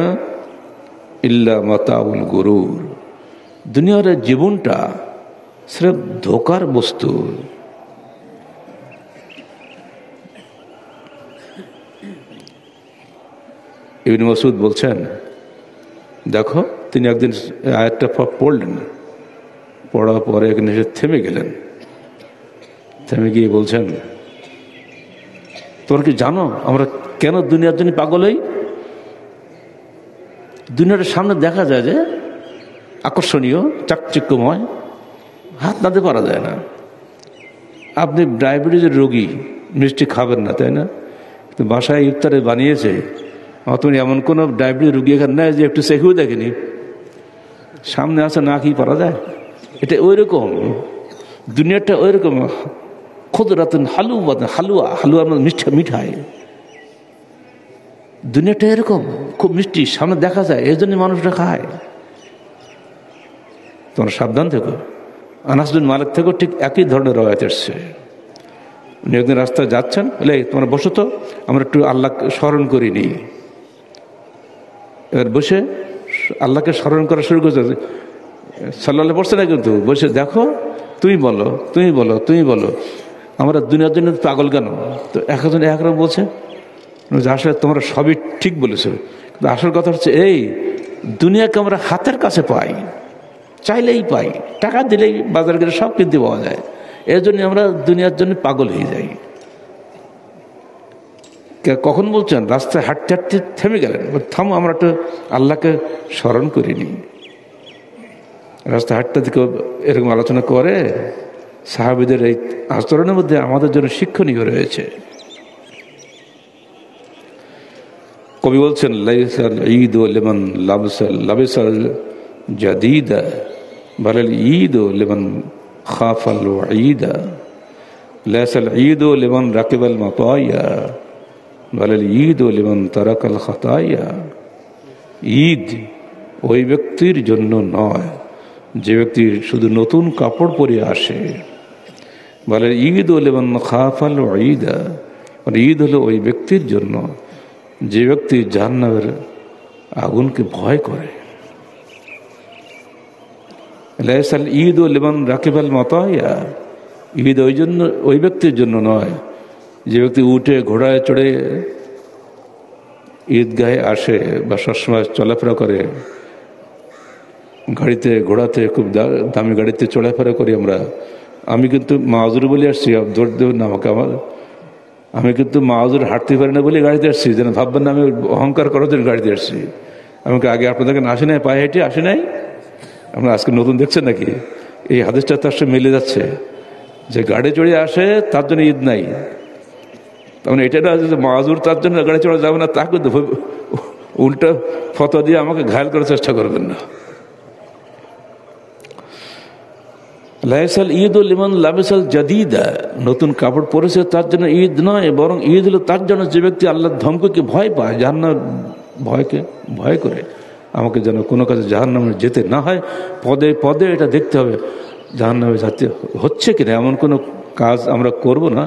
ইল্লা মাতাউল গুরুর। দুনিয়ার জীবনটা সির্ফ ধোকার বস্তু। ইবনে মাসউদ বলছেন, দেখো, তিনি একদিন আয়াতটা পড়লেন, পড়ার পরে এখানে এসে থেমে গেলেন। থেমে গিয়ে বলছেন, তোমরা কি জানো আমরা কেন দুনিয়ার জন্য পাগল হই? দুনিয়াটার সামনে দেখা যায় যে আকর্ষণীয়, চাকচিক্যময়, হাত নাতে পারা যায় না। আপনি ডায়াবেটিসের রোগী, মিষ্টি খাবেন না, তাই না? বাসায় ইফতারে বানিয়েছে, তুমি এমন কোনো ডায়াবেটিস রুগী এখানে নেয় যে একটু চেখেও দেখেনি, সামনে আসে না কি পারা যায়? এটা ওই রকম, দুনিয়াটা ওই রকম। খুদরাতুন হালুয়া, হালুয়া, হালুয়ার মধ্যে মিঠাই। দুনিয়াটা এরকম, খুব মিষ্টি, সামনে দেখা যায়, এই জন্য মানুষরা খায়। তোমরা সাবধান থেকো। আনাস বিন মালিক থেকেও ঠিক একই ধরনের রওয়ায়াত এসছে। উনি একদিন রাস্তায় যাচ্ছেন, বলে তোমরা বসো তো, আমরা একটু আল্লাহকে স্মরণ করি নি। এবার বসে আল্লাহকে স্মরণ করা শুরু করছে। সাল্লাল্লাহু বসছে না, কিন্তু বসে দেখো, তুমি বলো, তুমি বলো, তুমি বলো, আমরা দুনিয়ার জন্য পাগল কেন? তো একজন একরকম বলছে, আসলে তোমরা সবই ঠিক বলেছো, কিন্তু আসল কথা হচ্ছে এই, দুনিয়াকে আমরা হাতের কাছে পাই, চাইলেই পাই, টাকা দিলেই বাজার গেলে সব কিনতে পাওয়া যায়। এর জন্য আমরা দুনিয়ার জন্য পাগল হয়ে যাই। কখন বলছেন? রাস্তায় হাঁটতে হাঁটতে থেমে গেলেন, থামো, আমরা একটু আল্লাহকে স্মরণ করিনি। রাস্তায় হাঁটতে থেকে এরকম আলোচনা করে। সাহাবীদের এই আচরণের মধ্যে আমাদের জন্য শিক্ষণীয় রয়েছে। কবি বলছেন, লাইসাল ঈদ লিমান লাবিসাল জাদিদা বালাল ঈদ লিমান খাফাল ওয়াঈদা, লাইসাল ঈদ লিমান রাকিবাল মাতায়া বালাল ঈদ লিমান তারাকাল খাতায়া। ঈদ ওই ব্যক্তির জন্য নয় যে ব্যক্তি শুধু নতুন কাপড় পরে আসে। বলে ঈদ লিমান খাফাল ওয়াঈদা, ঈদ হলো ওই ব্যক্তির জন্য যে ব্যক্তি জাহান্নামের আগুনকে ভয় করে। লাইসাল ঈদ লিমান রাকিবাল মাতায়া, ঈদ ওই ব্যক্তির জন্য নয় যে ব্যক্তি উঠে ঘোড়ায় চড়ে ঈদগাহে আসে বা সবসময় চলাফেরা করে, গাড়িতে ঘোড়াতে, খুব দামি গাড়িতে চলাফেরা করি আমরা। আমি কিন্তু মাহুর বলে আসছি, দৌড় দেবেন না আমাকে, আমি কিন্তু মাহুর হাঁটতে পারি না বলে গাড়িতে আসছি, যেন ভাববেন না আমি অহংকার করার জন্য গাড়িতে আসছি। আমাকে আগে আপনাদেরকে আসে নাই, পায়ে হেঁটে আসে নাই। আপনারা আজকে নতুন দেখছেন নাকি? এই হাদিসটা তার সাথে মিলে যাচ্ছে যে গাড়ি চড়ে আসে তার জন্য ঈদ নাই, তখন এটা না যে মাজুর তার জন্য গাড়ি চড়া যাবে না, তাকে উল্টা ফতোয়া দিয়ে আমাকে ঘায়ল করার চেষ্টা করবেন না। লাইসাল ঈদ লিমান লাবিসাল জাদিদা, নতুন কাপড় পরেছে তার জন্য ঈদ নয়, বরং ঈদ হলো তার জন্য যে ব্যক্তি আল্লাহর ধমককে ভয় পায়, জাহান্নামের ভয়কে ভয় করে। আমাকে যেন কোনো কাজে জাহান্নামে যেতে না হয়, পদে পদে এটা দেখতে হবে জাহান্নামে যেতে হচ্ছে কিনা। এমন কোনো কাজ আমরা করব না,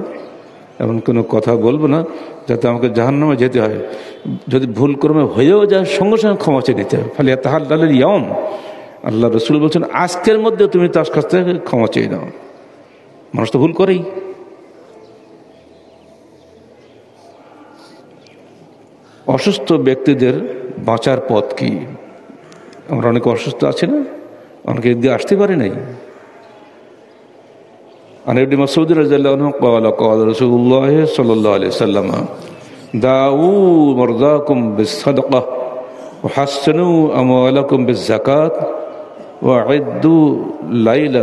এমন কোনো কথা বলবো না যাতে আমাকে জাহান্নামে যেতে হয়। যদি ভুল ক্রমে হয়েও যায় সঙ্গে সঙ্গে ক্ষমা চেয়ে নিতে হবে। ফলে তাহাল্লাল ইয়াম, আল্লাহ রসুল বলছেন আজকের মধ্যে তুমি তার কাছ থেকে ক্ষমা চেয়ে দাও। মানুষ তো ভুল করেই। অসুস্থ ব্যক্তিদের বাঁচার পথ কি? আমরা অনেকে অসুস্থ আছি না, অনেকে এদিকে আসতে পারি নাই। عن ابن مسعود رضي الله عنه قال قال رسول الله صلى الله عليه وسلم داعوا مرضاكم بالصدقة وحسنوا أموالكم بالزكاة وأعدوا ليل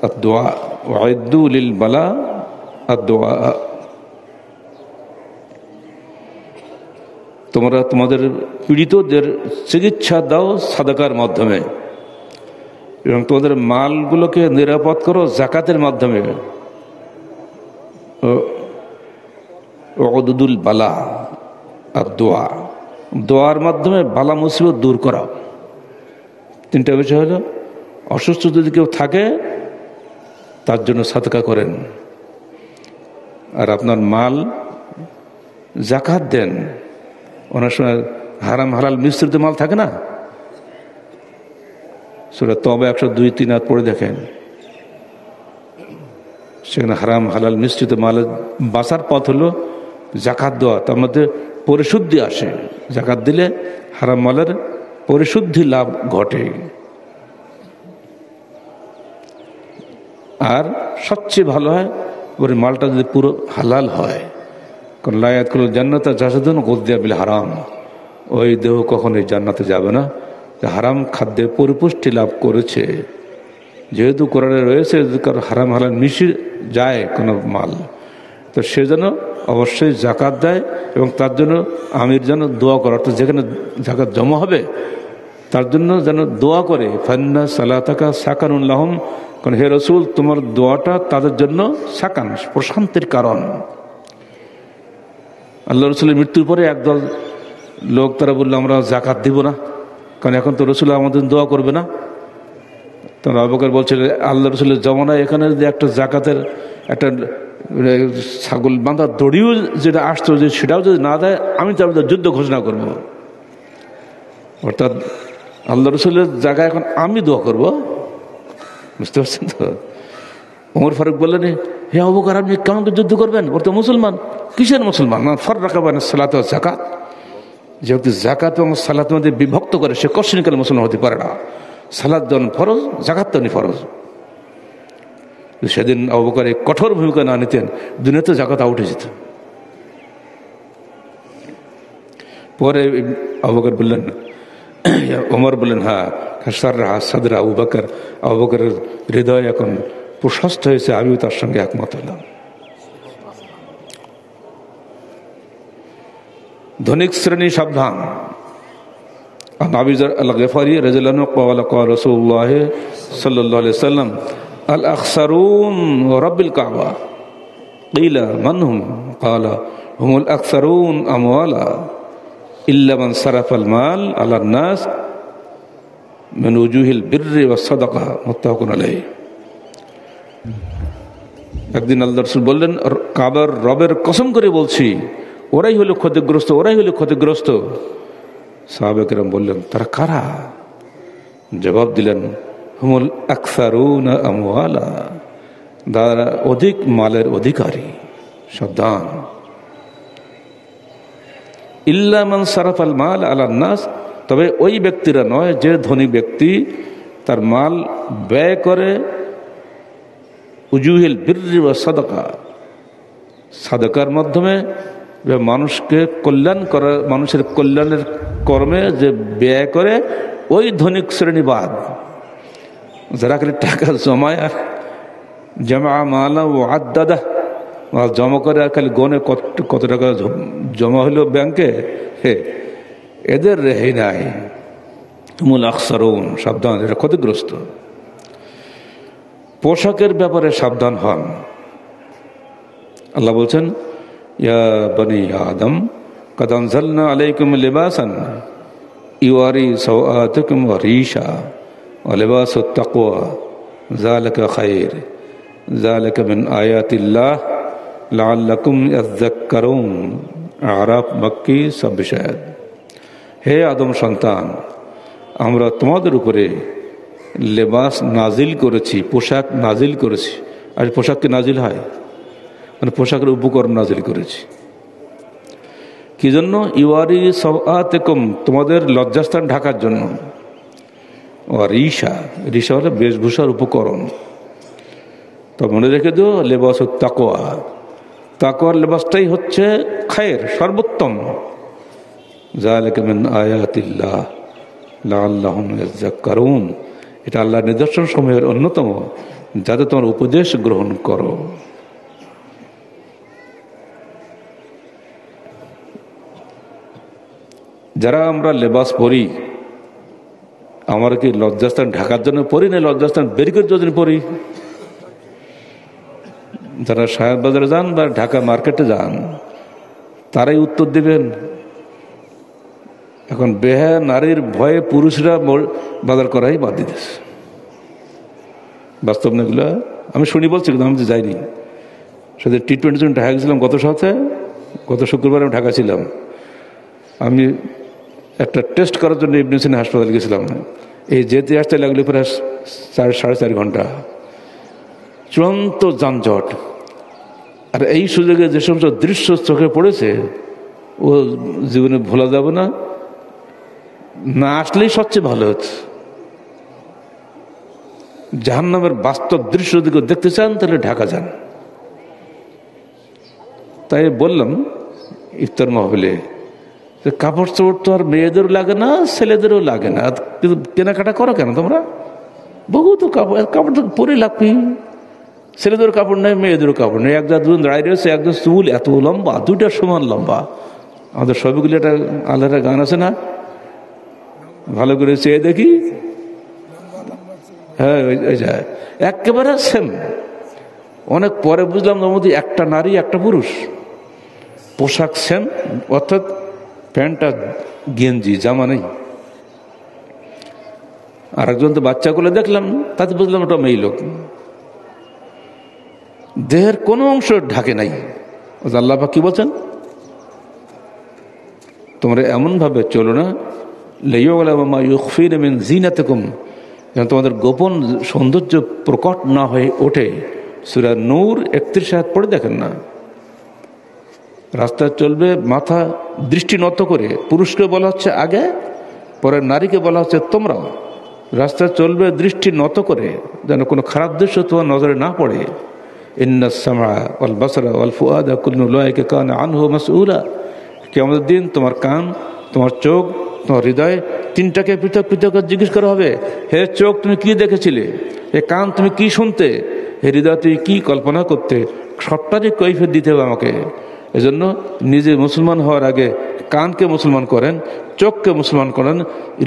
الدعاء وأعدوا للبلاء الدعاء। তোমরা তোমাদের পীড়িতদের চিকিৎসা দাও সাদাকার মাধ্যমে, এবং তোমাদের মালগুলোকে নিরাপদ করো জাকাতের মাধ্যমে। ওয়াদুল বালা আর দোয়া, দোয়ার মাধ্যমে বালা মুসিবত দূর করা। তিনটা বিষয় হলো, অসুস্থ যদি কেউ থাকে তার জন্য সাদকা করেন, আর আপনার মাল জাকাত দেন। অনেক সময় হারাম হালাল মিশ্রিত মাল থাকে না, সূরা তওবা 102-3 আয়াত পড়ে দেখেন, সেখানে হারাম হালাল মিশ্রিত মালের বাঁচার পথ হলো জাকাত দেওয়া। তার মধ্যে পরিশুদ্ধি আসে, জাকাত দিলে হারাম মালের পরিশুদ্ধি লাভ ঘটে। আর সবচেয়ে ভালো হয় ওর মালটা যদি পুরো হালাল হয়। কারণ লা ইয়াদখুলুল জান্নাতা জাসাদুন গুযযিয়া বিল হারাম, ওই দেহ কখনোই জান্নাতে যাবে না হারাম খাদ্যে পরিপুষ্টি লাভ করেছে। যেহেতু কোরআনে রয়েছে হারাম হালাল মিশে যায় কোনো মাল, তো সে যেন অবশ্যই জাকাত দেয়, এবং তার জন্য আমির যেন দোয়া করে, অর্থাৎ যেখানে জাকাত জমা হবে তার জন্য যেন দোয়া করে। ফান্না সালাতাকা সাকানুল লাহুম, কারণ হে রসুল তোমার দোয়াটা তাদের জন্য সাকান, প্রশান্তির কারণ। আল্লাহ রসুলের মৃত্যুর পরে একদল লোক তারা বললো আমরা জাকাত দিব না, কারণ এখন তো রসুল আমাদের দোয়া করবে না। তখন আবু বকর বলছিল আল্লাহ রসুলের জমানায় এখানে যে একটা জাকাতের একটা ছাগল বাঁধা দড়িও যেটা আসতো, যে সেটাও যদি না দেয় আমি তার যুদ্ধ ঘোষণা করব। অর্থাৎ আল্লাহ রসুলের জায়গায় এখন আমি দোয়া করব, বুঝতে পারছেন তো? ওমর ফারুক বললেন হে আবু বকর আপনি কেমন যুদ্ধ করবেন? ওর তো মুসলমান। কিসের মুসলমান? না ফাররাকা বাইনা সালাত ওয়া যাকাত, যেহেতু জাকাত এবং সালাত মধ্যে বিভক্ত করে সে কখনই মুসলমান হতে পারে না। সালাত যেমন ফরজ, জাকাত তেমনি ফরজ। সেদিন আবু বকর কঠোর ভূমিকা না নিতেন, দুনিয়াতে জাকাত উঠে যেত। পরে আবু বকর বললেন, ওমর বললেন হ্যাঁ সাদরা আবু বকর, আবু বকরের হৃদয় এখন প্রশস্ত হয়েছে, আমিও তার সঙ্গে একমত হলাম। ধনিক শ্রেণী সাবধান। আবু যর আল-গিফারি রাদিয়াল্লাহু আনহু قال قال رسول الله صلى الله عليه وسلم الأخسرون ورب الكعبة قيل من هم قال هم الأكثرون أموالا إلا من صرف المال على الناس من وجوه البر والصدقة متفق عليه। একদিন আল্লাহ রাসূল বললেন কাবার রবের কসম করে বলছি ওরাই হলো ক্ষতিগ্রস্ত, ওরাই হলো ক্ষতিগ্রস্ত। সাহাবা কেরাম বললেন তারা কারা? জবাব দিলেন হুমুল আকসারুনা আমওয়ালা, যারা অধিক মালের অধিকারী। সাবধান। ইল্লা মান সারাফাল মাল আলান নাস, তবে ওই ব্যক্তিরা নয় যে ধনী ব্যক্তি তার মাল ব্যয় করে উজুহিল বিররি ওয়া সাদাকা, সাদাকার মাধ্যমে মানুষকে কল্যাণ করা, মানুষের কল্যাণের কর্মে যে ব্যয় করে, ওই ধনিক শ্রেণীবাদ। যারা টাকা জমায় আর জামা মালা ও আদাদা, মাল জমা করে আর খালি গনে কত টাকা জমা হলো ব্যাংকে, এদের রেহাই নাই। মূল আকসারুন, সাবধান, এটা ক্ষতিগ্রস্ত। পোশাকের ব্যাপারে সাবধান হন। আল্লাহ বলছেন, ইয়া বনি আদম কদ আনজালনা আলাইকুম লিবাসান ইউয়ারি সাওআতুকুম ওয়া রিশা ওয়া লিবাসুত তাকওয়া যালিকা খায়র যালিকা মিন আয়াতিল্লাহ লাআল্লাকুম তাযাক্কারুন। আরাফ মক্কি 26 আয়াত। হে আদম সন্তান, আমরা তোমাদের উপরে লেবাস নাজিল করেছি, পোশাক নাজিল করেছি। আর পোশাককে নাজিল হয় মানে পোশাকের উপকরণ নাজিল করেছি। কি জন্য? ইওয়ারি সাওআতুকুম, তোমাদের লজ্জাস্থান ঢাকার জন্য। আর রিশা, রিশা হলো বেশভূষার উপকরণ। তো মনে রেখে দিও, লেবাসুত তাকওয়া, তাকওয়ার লেবাসটাই হচ্ছে খায়ের, সর্বোত্তম। যালিকা মিন আয়াতিল্লাহ লাআল্লাহুম ইয়াযাক্কারুন, এটা আল্লাহর নিদর্শন সমূহের অন্যতম, যাতে তোমার উপদেশ গ্রহণ করো। যারা আমরা লেবাস পরি, আমরা কি লজ্জাস্থান ঢাকার জন্য পরি না লজ্জাস্থান বের করে জন্য পরি? যারা সাহেব বাজারে যান বা ঢাকা মার্কেটে যান, তারাই উত্তর দেবেন। এখন বেহা নারীর ভয়ে পুরুষরা বাজার করাই বাদ দিতেছে। বাস্তব না এগুলো? আমি শুনি বলছি, কিন্তু আমি তো যাইনি। সেদিন T20 জন্য ঢাকা গেছিলাম গত শুক্রবার আমি ঢাকা ছিলাম। আমি একটা টেস্ট করার জন্য ইবনে সিনা হাসপাতালে গেছিলাম। এই যেতে আসতে লাগলো প্রায় 4.5 ঘন্টা, চূড়ান্ত যানজট। আর এই সুযোগে যে সমস্ত দৃশ্য চোখে পড়েছে, ও জীবনে ভোলা যাবে না। না আসলেই সবচেয়ে ভালো হচ্ছে। জাহান্নামের বাস্তব দৃশ্য যদি দেখতে চান তাহলে ঢাকা যান। তাই বললাম ইফতার মাহফিলে, কাপড় চোপড় তো আর মেয়েদেরও লাগে না, ছেলেদেরও লাগে না, কিন্তু কেনাকাটা করো কেন তোমরা? বহু তো কাপড় তো পরে লাগবে। ছেলেদের কাপড় নেই, মেয়েদেরও কাপড় নেই। একদম দুজন দাঁড়িয়ে রয়েছে, একদম চুল এত লম্বা, দুইটা সমান লম্বা। আমাদের সবগুলি একটা আলাদা গান আছে না, ভালো করে চেয়ে দেখি, হ্যাঁ একেবারে সেম। অনেক পরে বুঝলাম ওর মধ্যে একটা নারী একটা পুরুষ, পোশাক সেম, অর্থাৎ প্যান্টটা গেঞ্জি, জামা নেই। আর একজন তো বাচ্চা করে দেখলাম, তাতে বুঝলাম ওটা মেয়ে লোক, দেহের কোনো অংশ ঢাকে নাই। আল্লাহ পাক কি বলছেন? তোমরা এমন ভাবে চলো না, যেন তোমাদের গোপন সৌন্দর্য প্রকট না হয়ে ওঠে। সূরা নূর 31 আয়াত পড়ে দেখেন না। রাস্তায় চলবে মাথা দৃষ্টি নত করে, পুরুষকে বলা হচ্ছে আগে, পরে নারীকে বলা হচ্ছে তোমরা। রাস্তায় চলবে দৃষ্টি নত করে, যেন কোনো খারাপ দৃশ্য তোমার নজরে না পড়ে। ইন্নাস সামআ ওয়াল বাসারা ওয়াল ফুআদা কুল্লু উলাইকা কানা আনহু মাসউলা। কিয়ামতের দিন তোমার কান, তোমার চোখ, তোমার হৃদয়, তিনটাকে পৃথক পৃথক জিজ্ঞেস করা হবে। হে চোখ, তুমি কি দেখেছিলে? হে কান, তুমি কি শুনতে? হে হৃদয়, তুমি কি কল্পনা করতে? সবটারই কৈফিয়ত দিতে হবে আমাকে। এজন্য নিজে মুসলমান হওয়ার আগে কানকে মুসলমান করেন, চোখকে মুসলমান করেন,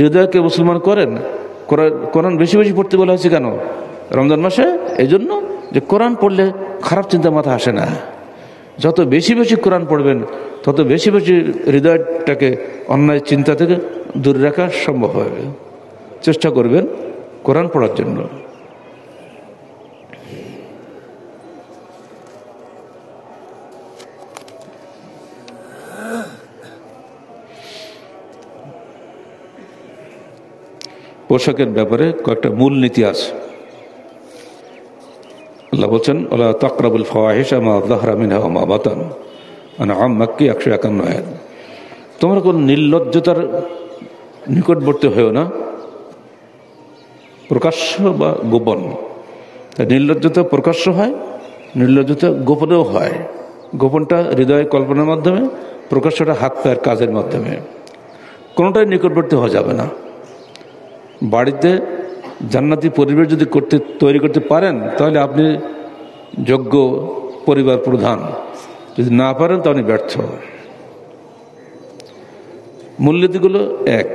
হৃদয়কে মুসলমান করেন। কোরআন বেশি বেশি পড়তে বলা হয়েছে কেন রমজান মাসে? এই জন্য যে কোরআন পড়লে খারাপ চিন্তা মাথা আসে না। যত বেশি বেশি কোরআন পড়বেন, তত বেশি বেশি হৃদয়টাকে অন্যায় চিন্তা থেকে দূরে রাখা সম্ভব হবে। চেষ্টা করবেন কোরআন পড়ার জন্য। পোশাকের ব্যাপারে কয়েকটা মূলনীতি আছে। আল্লাহ বলছেন, ওয়ালা তাকরাবুল ফাওয়াহিশা মা যাহরা মিনহা ওয়া মা বাতান। আনআম মাক্কি 151 আয়াত। তোমরা কোন নির্লজ্জতার নিকটবর্তী হয়েও না, প্রকাশ্য বা গোপন। নির্লজ্জতা প্রকাশ্য হয়, নির্লজ্জতা গোপনেও হয়। গোপনটা হৃদয় কল্পনার মাধ্যমে, প্রকাশ্যটা হাত পায়ের কাজের মাধ্যমে। কোনোটাই নিকটবর্তী হওয়া যাবে না। বাড়িতে জান্নাতি পরিবেশ যদি তৈরি করতে পারেন, তাহলে আপনি যোগ্য পরিবার প্রধান, যদি না পারেন তাহলে ব্যর্থ। মূলনীতিগুলো: এক,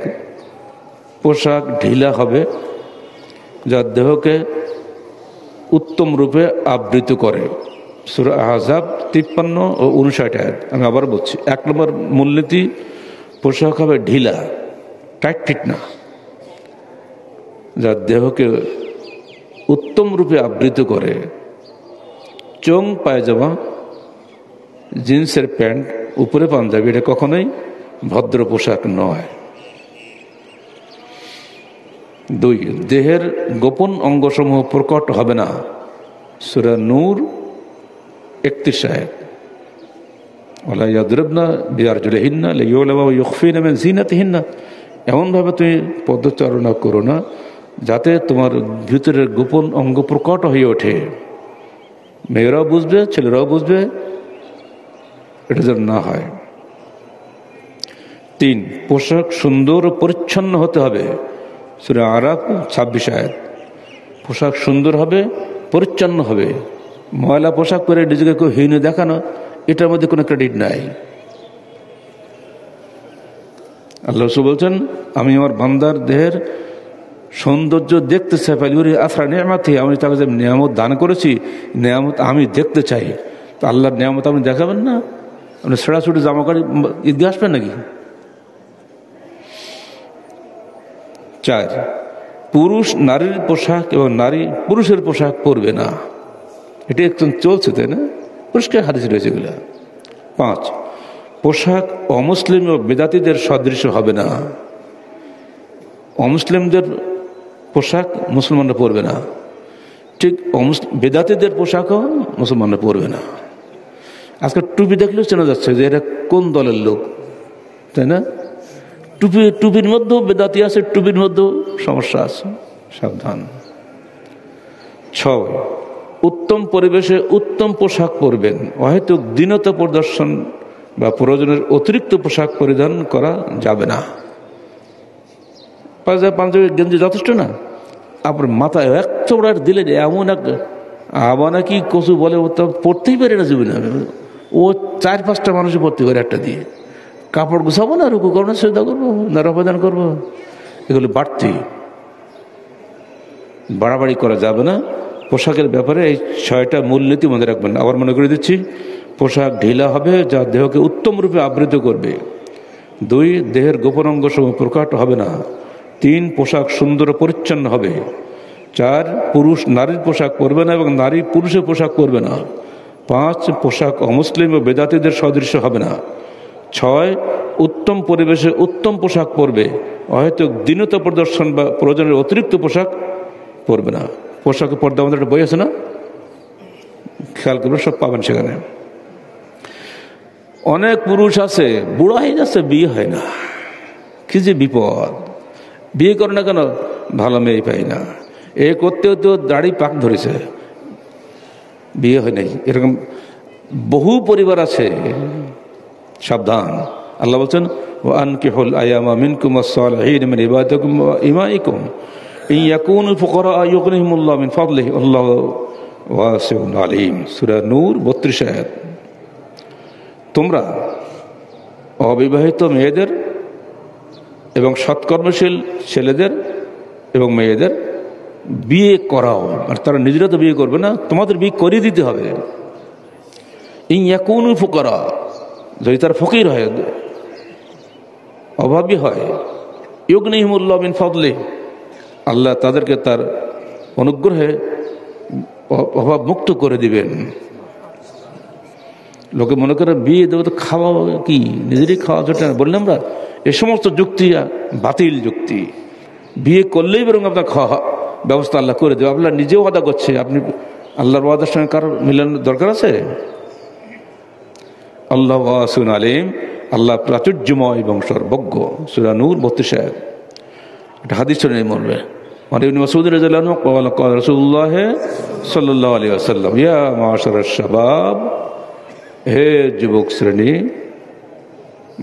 পোশাক ঢিলা হবে যা দেহকে উত্তম রূপে আবৃত করে। সূরা আহজাব 53 ও 59 আয়াত। আমি আবার বলছি, 1 নম্বর মূলনীতি, পোশাক হবে ঢিলা, টাইট ফিট না, যা দেহকে উত্তম রূপে আবৃত করে। চোং পায়জামা, জিন্সের প্যান্ট, উপরে পাঞ্জাবি, এটা কখনোই ভদ্র পোশাক নয়। 2, দেহের গোপন অঙ্গসমূহ প্রকট হবে না। সূরা নূর 31 আয়াত। ওয়ালা ইয়াদরিবনা বিআরজুলিহিন্না লিয়ু'লামা ইউখফিনা মিন যিনাতিহিন্না। এমনভাবে তুমি পদচারণা করো না যাতে তোমার ভিতরের গোপন অঙ্গ প্রকট হয়ে ওঠে, মেয়েরাও বুঝবে, ছেলেরাও বুঝবে, এটা যেন না হয়। 3, পোশাক সুন্দর ও পরিচ্ছন্ন হতে হবে। সূরা আরাফ 26 আয়াত। পোশাক সুন্দর হবে, পরিচ্ছন্ন হবে। ময়লা পোশাক পরে নিজেকে কেউ হীন দেখানো, এটার মধ্যে কোনো ক্রেডিট নাই। আল্লাহ রাসূল বলছেন, আমি আমার বান্দার দেহের সৌন্দর্য দেখতে চাই, ফালিউরি আফরা নিয়ামাতি, আমি তাকে যে নিয়ামত দান করেছি, নিয়ামত আমি দেখতে চাই। তো আল্লাহর নিয়ামত আপনি দেখাবেন না? আপনি ছেঁড়াছুটি জামা কাপড় ঈদগাহ আসবেন নাকি? 4, পুরুষ নারীর পোশাক এবং নারী পুরুষের পোশাক পরবে না। এটি একদম চলছে, তাই না? পরিষ্কার হাদিস রয়েছে এগুলা। 5, পোশাক অমুসলিম ও বেদাতীদের সদৃশ হবে না। অমুসলিমদের পোশাক মুসলমানরা পরবে না, ঠিক বেদাতীদের পোশাকও মুসলমানরা পরবে না। আজকে টুপি দেখলেও চেনা যাচ্ছে যে এরা কোন দলের লোক, তাই না? টুপির মধ্যেও বেদাতি আছে, টুপির মধ্যেও সমস্যা আছে, সাবধান। 6, উত্তম পরিবেশে উত্তম পোশাক পরবেন। অহেতুক দীনতা প্রদর্শন বা প্রয়োজনের অতিরিক্ত পোশাক পরিধান করা যাবে না। পাঞ্জাবি গেঞ্জি যথেষ্ট না? আপনার মাথায় এক চোড়ার দিলে এমন এক আবানা কি কচু বলে, ও তো পড়তেই পারে না জীবনে। ও 4-5টা মানুষই পড়তে পারে একটা দিয়ে। কাপড় গুছাবো না, রুকু করবো না, শ্রদ্ধা করবো না, রপ্রদান করবো, এগুলো বাড়তি বাড়াবাড়ি করা যাবে না। পোশাকের ব্যাপারে এই 6টা মূলনীতি মনে রাখবেন। আবার মনে করে দিচ্ছি, পোশাক ঢিলা হবে যা দেহকে উত্তম রূপে আবৃত করবে। 2, দেহের গোপন অঙ্গসমূহ প্রকট হবে না। 3, পোশাক সুন্দর ও পরিচ্ছন্ন হবে। 4, পুরুষ নারীর পোশাক পরবে না এবং নারী পুরুষের পোশাক পরবে না। 5, পোশাক অমুসলিম ও বেদাতীদের সদৃশ হবে না। 6, উত্তম পরিবেশে উত্তম পোশাক পরবে। অহেতুক দীনতা প্রদর্শন বা প্রয়োজনের অতিরিক্ত পোশাক পরবে না। পোশাকের পর্দা আমাদের একটা বই আছে না, খেয়াল করবে, সব পাবেন সেখানে। অনেক পুরুষ আছে বুড়া হয়ে যাচ্ছে, বিয়ে হয় না। কি যে বিপদ! বিয়ে করে না কেন? ভালো মেয়ে পাই না। এ করতে হতেও দাড়ি পাক ধরেছে, বিয়ে হয় নাই। এরকম বহু পরিবার আছে, সাবধান। আল্লাহ বলছেন, ওয়া আনকিহুল আয়ামা মিনকুম ওয়াস-সালিহিন মিন ইবাদিকুম ওয়া ইমাইকুম ইন ইয়াকুনু ফুকারা ইউগনিহিমুল্লাহু মিন ফাদলিহি আল্লাহু ওয়াসিউন আলিম। সূরা নূর 32 আয়াত। তোমরা অবিবাহিত মেয়েদের এবং সৎকর্মশীল ছেলেদের এবং মেয়েদের বিয়ে করাও, আর তারা নিজেরা তো বিয়ে করবে না, তোমাদের বিয়ে করিয়ে দিতে হবে। ইন ইয়াকুনু ফুকারা, যদি তার ফকির হয়, অভাবী হয়, ইউগনিহিমুল্লাহু মিন ফাদলিহি, আল্লাহ তাদেরকে তার অনুগ্রহে অভাব মুক্ত করে দিবেন। লোকে মনে করে বিয়ে দেবো তো খাওয়া কি, নিজেরই খাওয়া জোটে না। বললাম আমরা এ সমস্ত যুক্তি বাতিল যুক্তি। বিয়ে করলেই বরং আপনার খাওয়া ব্যবস্থা আল্লাহ করে দেবে। আল্লাহ নিজেও ওয়াদা করছে, আপনি আল্লাহর ওয়াদার সঙ্গে কারোর মিলানোর দরকার আছে? আল্লাহ ওয়াসিউন আলিম, আল্লাহ প্রাচুর্যময় এবং সর্বজ্ঞ। সূরা নূর 32 আয়াত। এটা হাদিস শুনে মরবে। মানে ইবনে মাসউদ রাদিয়াল্লাহু আনহু ক্বালা ক্বালা রাসূলুল্লাহ সাল্লাল্লাহু আলাইহি ওয়াসাল্লাম, ইয়া মা'শারাশ শাবাব, হে যুবক শ্রেণী,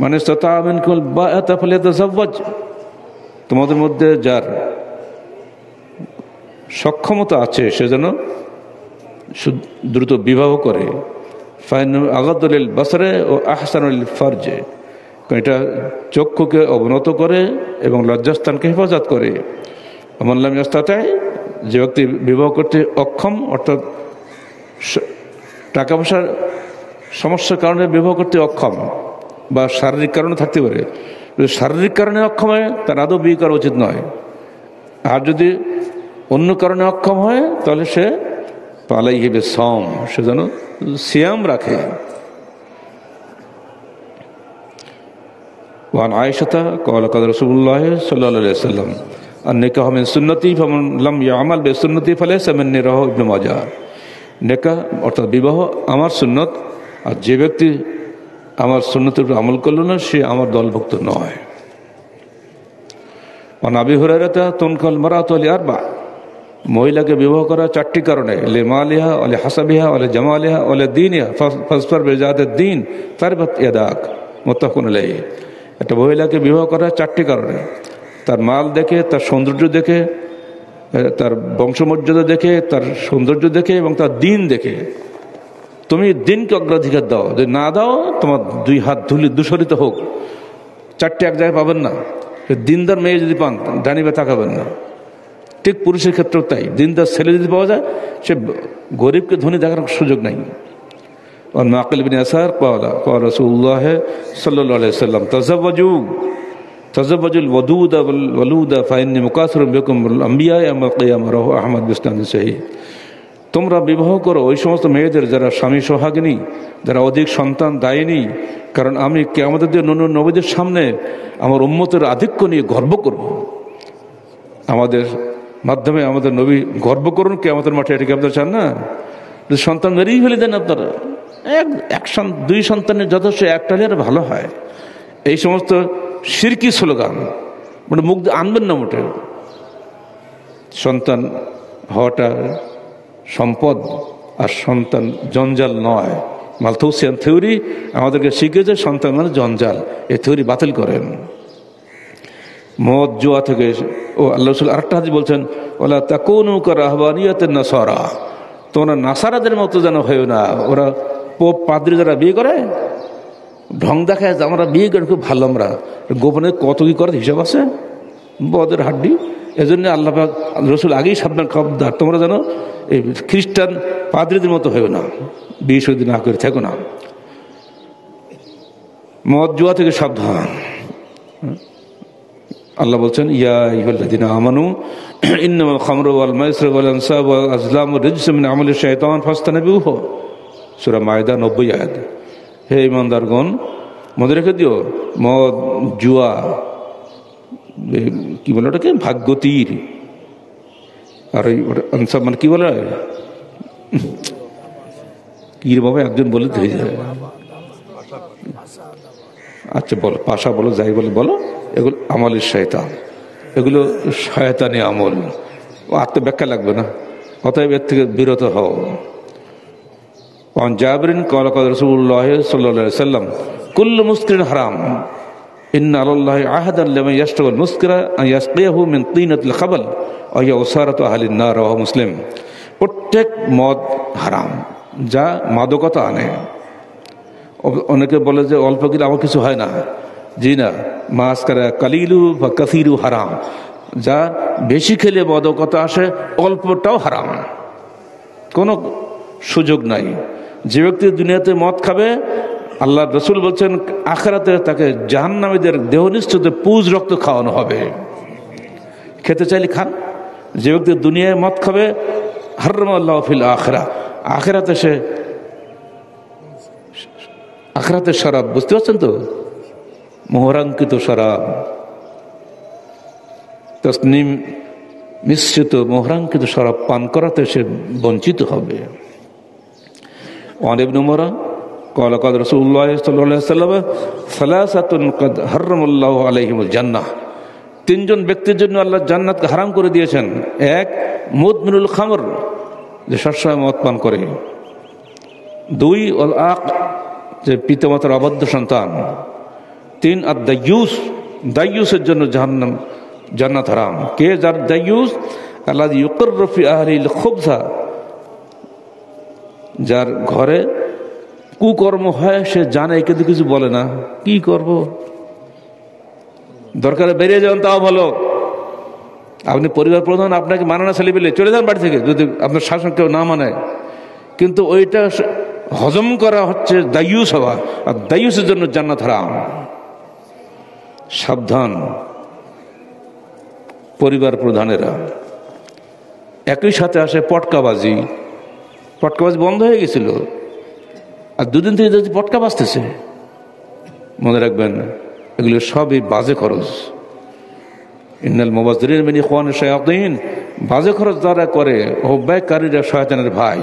মানে ইসতাতা মিনকুল বাআতা ফালিয়াতাযাওয়াজ, তোমাদের মধ্যে যার সক্ষমতা আছে সে যেন দ্রুত বিবাহ করে। ফাইন আগাদুল বাসরে ও আহসানুল ফারজে, এটা চক্ষুকে অবনত করে এবং লজ্জাস্থানকে হেফাজত করে। আমল্লাম ইয়াস্তাতায়, যে ব্যক্তি বিবাহ করতে অক্ষম, অর্থাৎ টাকা পয়সার সমস্যার কারণে বিবাহ করতে অক্ষম বা শারীরিক কারণে থাকতে পারে, যদি শারীরিক কারণে অক্ষম হয় তার আদৌ বিয়ে করা উচিত নয়। আর যদি অন্য কারণে অক্ষম হয় তাহলে সে পালাই হিবে সম, সে যেন সিয়াম রাখে। وعن عائشة قال قال رسول الله صلى الله عليه وسلم النكاح من سنتي فمن لم يعمل بسنتي فليس مني رواه ابن মাজাহ। নেকাহ অর্থাৎ বিবাহ আমার সুন্নত, আর যে ব্যক্তি আমার সুন্নতের উপর আমল করল না সে আমার দলভুক্ত নয়। وعن أبي هريرة تنكح المرأة لأربع, মহিলাকে বিবাহ করা 4টি কারণে, লে মালিহা ওলে হাসাবিহা ওলে জামালিহা ওলে দিনিহা ফাসফার বিজাতিদ দ্বীন তারবাত ইয়াদাক, মুত্তাফাকুন আলাইহি। একটা মহিলাকে বিবাহ করা 4টি কারণে, তার মাল দেখে, তার সৌন্দর্য দেখে, তার বংশমর্যাদা দেখে, তার সৌন্দর্য দেখে এবং তার দিন দেখে। তুমি দিনকে অগ্রাধিকার দাও, যদি না দাও তোমার 2 হাত ধুলি দূষরিত হোক। 4টে এক জায়গায় পাবেন না। দিনদার মেয়ে যদি পান ডানিবে তাকাবেন না। ঠিক পুরুষের ক্ষেত্রেও তাই, দিনদার ছেলে যদি পাওয়া যায় সে গরিবকে ধনী দেখার সুযোগ নাই। মাকিল বিন ইয়াসার قال رسول الله صلى الله عليه وسلم تزوجوا الودود والولود فإني مكاثر بكم الأنبياء يوم القيامة رواه أحمد بسند صحيح। তোমরা বিবাহ করো ওই সমস্ত মেয়েদের যারা স্বামী সোহাগিনী, যারা অধিক সন্তান দায়িনী, কারণ আমি কিয়ামতের দিন অন্য নবীদের সামনে আমার উম্মতের আধিক্য নিয়ে গর্ব করব। আমাদের মাধ্যমে আমাদের নবী গর্ব করুন কিয়ামতের মাঠে, এটাকে আপনারা চান না? সন্তান মেরেই ফেলে দেন আপনারা, 2 সন্তানের যথেষ্ট, একটা হলে ভালো হয়। এই সমস্ত শিরকি স্লোগান মানে মুখ আনবেন না মোটে। সন্তান হওয়াটা সম্পদ, আর সন্তান জঞ্জাল নয়। মালথুসিয়ান থিওরি আমাদেরকে শিখেছে সন্তান মানে জঞ্জাল, এই থিওরি বাতিল করেন। মদ জুয়া থেকে ও আল্লাহ রাসূল আরেকটা হাদিস বলছেন, ওয়ালা তাকুনু কারাহবানিয়াতুন নাসারা, তোমরা নাসারাদের মতো যেন হয়েও না। ওরা পোপ পাদ্রী যারা বিয়ে করে ঢং দেখায় যে আমরা বিয়ে করি খুব ভালো, আমরা গোপনে কত কি করে হিসাব আছে, বদের হাড্ডি। এজন্য আল্লাহ পাক রাসূল আগেই সাবধান, খবরদার তোমরা যেন এই খ্রিস্টান পাদ্রীদের মতো হয়েও না, বিয়ে শাদী না করে থেকো না। মদ জুয়া থেকে সাবধান। আল্লাহ বলছেন, ইয়া আইয়ুহাল্লাযীনা আমানু ইন্নামাল খামরু ওয়াল মাইসিরু ওয়াল আনসাবু ওয়াল আজলামু রিজসুম মিন আমালি শাইতান ফাজতানিবুহু, সূরা মায়দা 90 আয়াত। হে ঈমানদারগণ, মনে রেখে দিও মদ জুয়া, কি বলে ওটাকে, ভাগ্যতীর, আর ওই আনসাব মানে কি বলে, কি রে বাবা একজন বলে ধরে যায়, আচ্ছা বলো, পাশা বলো, যাই বলে বলো, এগুলো আমলের শয়তান, এগুলো শয়তানি আমল। আত্মব্যাখ্যা লাগবে না, অতএব এর থেকে বিরত হও। জাবরিন قال قال رسول الله صلى الله عليه وسلم كل مسكر حرام إن على الله عهدا لمن يشرب المسكر أن يسقيه من طينة الخبل وهي عصارة أهل النار رواه মুসলিম। প্রত্যেক মদ হারাম যা মাদকতা আনে। অনেকে বলে যে অল্প কিলে আমার কিছু হয় না, জি না, মাসকারা কালিলু বা কাসিরু হারাম, যা বেশি খেলে মাদকতা আসে অল্পটাও হারাম, কোনো সুযোগ নাই। যে ব্যক্তি দুনিয়াতে মদ খাবে, আল্লাহ রসুল বলছেন আখিরাতে তাকে জাহান্নামীদের দেহনিষ্ঠতে পুজ রক্ত খাওয়ানো হবে। খেতে চাইলে খান। যে ব্যক্তি দুনিয়ায় মদ খাবে, হারামাল্লাহু ফিল আখিরাহ, আখিরাতে সে, আখিরাতের শরাব বুঝতে পারছেন তো, মোহরাঙ্কিত শরাব, তসনিম মিশ্রিত মোহরাঙ্কিত শরাব পান করাতে সে বঞ্চিত হবে। ইবনে উমর قال قال رسول الله صلى الله عليه وسلم ثلاثه قد حرم الله عليهم الجنه, 3 জন ব্যক্তির জন্য আল্লাহ জান্নাতকে হারাম করে দিয়েছেন। 1 মুদমিনুল খামর, যে সবসময় মদ পান করে। 2 আল আক, যে পিতামাতার অবাধ্য সন্তান। 3 আর দায়ুস, দায়ুসের জন্য জাহান্নাম, জান্নাত হারাম। কে যার দায়ুস? আল্লাযী ইউকিররু ফি আহলিল খুবসা, যার ঘরে কুকর্ম হয় সে জানে, কিন্তু কিছু বলে না। কি করব, দরকারে বেরিয়ে যান, তাও ভালো। আপনি পরিবার প্রধান, আপনাকে মানে না ছেলে পেলে, চলে যান বাড়ি থেকে যদি আপনার শাসন কেউ না মানে। কিন্তু ওইটা হজম করা হচ্ছে দায়ুস হওয়া, আর দায়ুসের জন্য জান্নাত হারাম। সাবধান পরিবার প্রধানেরা। একই সাথে আসে পটকাবাজি। পটকাবাজি বন্ধ হয়ে গেছিল, আর দুদিন থেকে যদি পটকা বাজতেছে, মনে রাখবেন এগুলো সবই বাজে খরচ। ইন্নাল মুবাজ্জিরিন মিন ইখওয়ানিশ শায়াতিন, বাজে খরচ যারা করে ব্যয়কারীরা শয়তানের ভাই।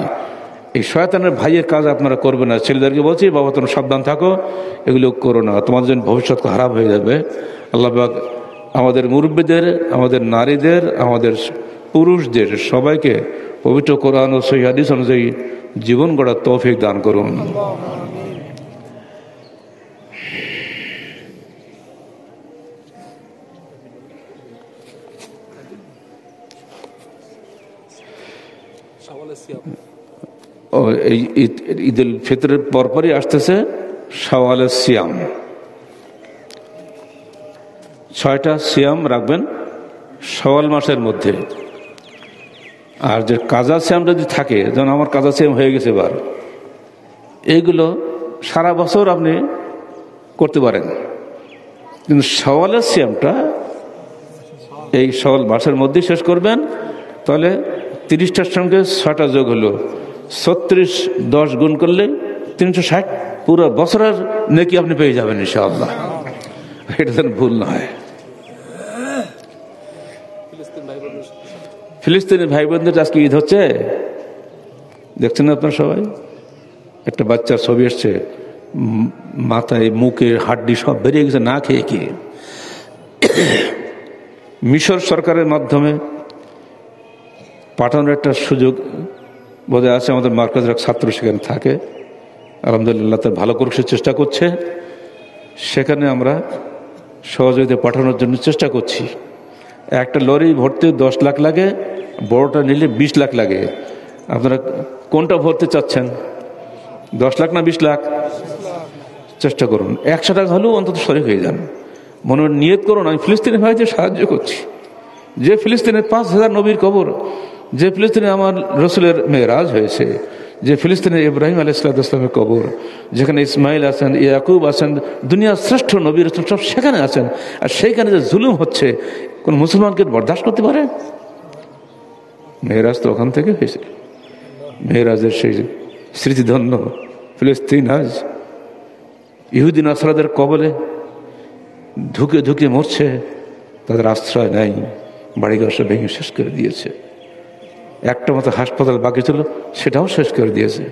এই শয়তানের ভাইয়ের কাজ আপনারা করবেন না। ছেলেদেরকে বলছি, বাবা তোমরা সাবধান থাকো, এগুলো করো না, তোমাদের জন্য ভবিষ্যৎ খারাপ হয়ে যাবে। আল্লাহ পাক আমাদের মুরব্বীদের, আমাদের নারীদের, আমাদের পুরুষদের সবাইকে পবিত্র কোরআন ও সহিহ হাদিস অনুযায়ী জীবন গড়ার তৌফিক দান করুন। ও এই ঈদুল ফিতরের পরপরই আসতেছে শাওয়ালের সিয়াম। 6টা সিয়াম রাখবেন শাওয়াল মাসের মধ্যে। আর যে কাজা সিয়াম যদি থাকে, যেমন আমার কাজা সিয়াম হয়ে গেছে এবার, এইগুলো সারা বছর আপনি করতে পারেন, কিন্তু শাওয়ালের সিয়ামটা এই শাওয়াল মাসের মধ্যেই শেষ করবেন। তাহলে 30টার সঙ্গে 6টা যোগ হলো 36, 10 গুণ করলে 360, পুরো বছরের নেকি আপনি পেয়ে যাবেন ইনশাআল্লাহ। এটা যেন ভুল না হয়। ফিলিস্তিনের ভাই বোনদের আজকে ঈদ হচ্ছে, দেখছেন আপনারা সবাই। একটা বাচ্চার ছবি এসছে, মাথায় মুখে হাড্ডি সব বেরিয়ে গেছে, না খেয়ে খেয়ে। মিশর সরকারের মাধ্যমে পাঠানোর একটা সুযোগ বোধহয় আছে। আমাদের মার্কাজের এক ছাত্র সেখানে থাকে, আলহামদুলিল্লাহ তার ভালো করে চেষ্টা করছে। সেখানে আমরা সহযোগিতা পাঠানোর জন্য চেষ্টা করছি। একটা লরি ভরতে 10 লাখ লাগে, বড়টা নিলে 20 লাখ লাগে। আপনারা কোনটা ভরতে চাচ্ছেন, 10 লাখ না 20 লাখ? চেষ্টা করুন, 100 টাকা হলেও অন্তত শরীক হয়ে যান। মনে নিয়ত করুন, আমি ফিলিস্তিনি ভাইদের সাহায্য করছি। যে ফিলিস্তিনের 5000 নবীর কবর, যে ফিলিস্তিনে আমার রসুলের মেরাজ হয়েছে, যে ফিলিস্তিনের ইব্রাহিম আলাইহিস সালামের কবর, যেখানে ইসমাইল আছেন, ইয়াকুব আছেন, দুনিয়ার শ্রেষ্ঠ নবী রসুল সব সেখানে আছেন। আর সেইখানে যে জুলুম হচ্ছে, কোন মুসলমানকে বরদাস্ত করতে পারে? মেরাজ তো ওখান থেকে হয়েছে। মেরাজের সেই স্মৃতিধন্য ফিলিস্তিন আজ ইহুদি নাসরাদের কবলে ধুকে ধুকে মরছে, তাদের আশ্রয় নাই, বাড়িঘর সব ভেঙে শেষ করে দিয়েছে। একটা মতো হাসপাতাল বাকি ছিল, সেটাও শেষ করে দিয়েছে।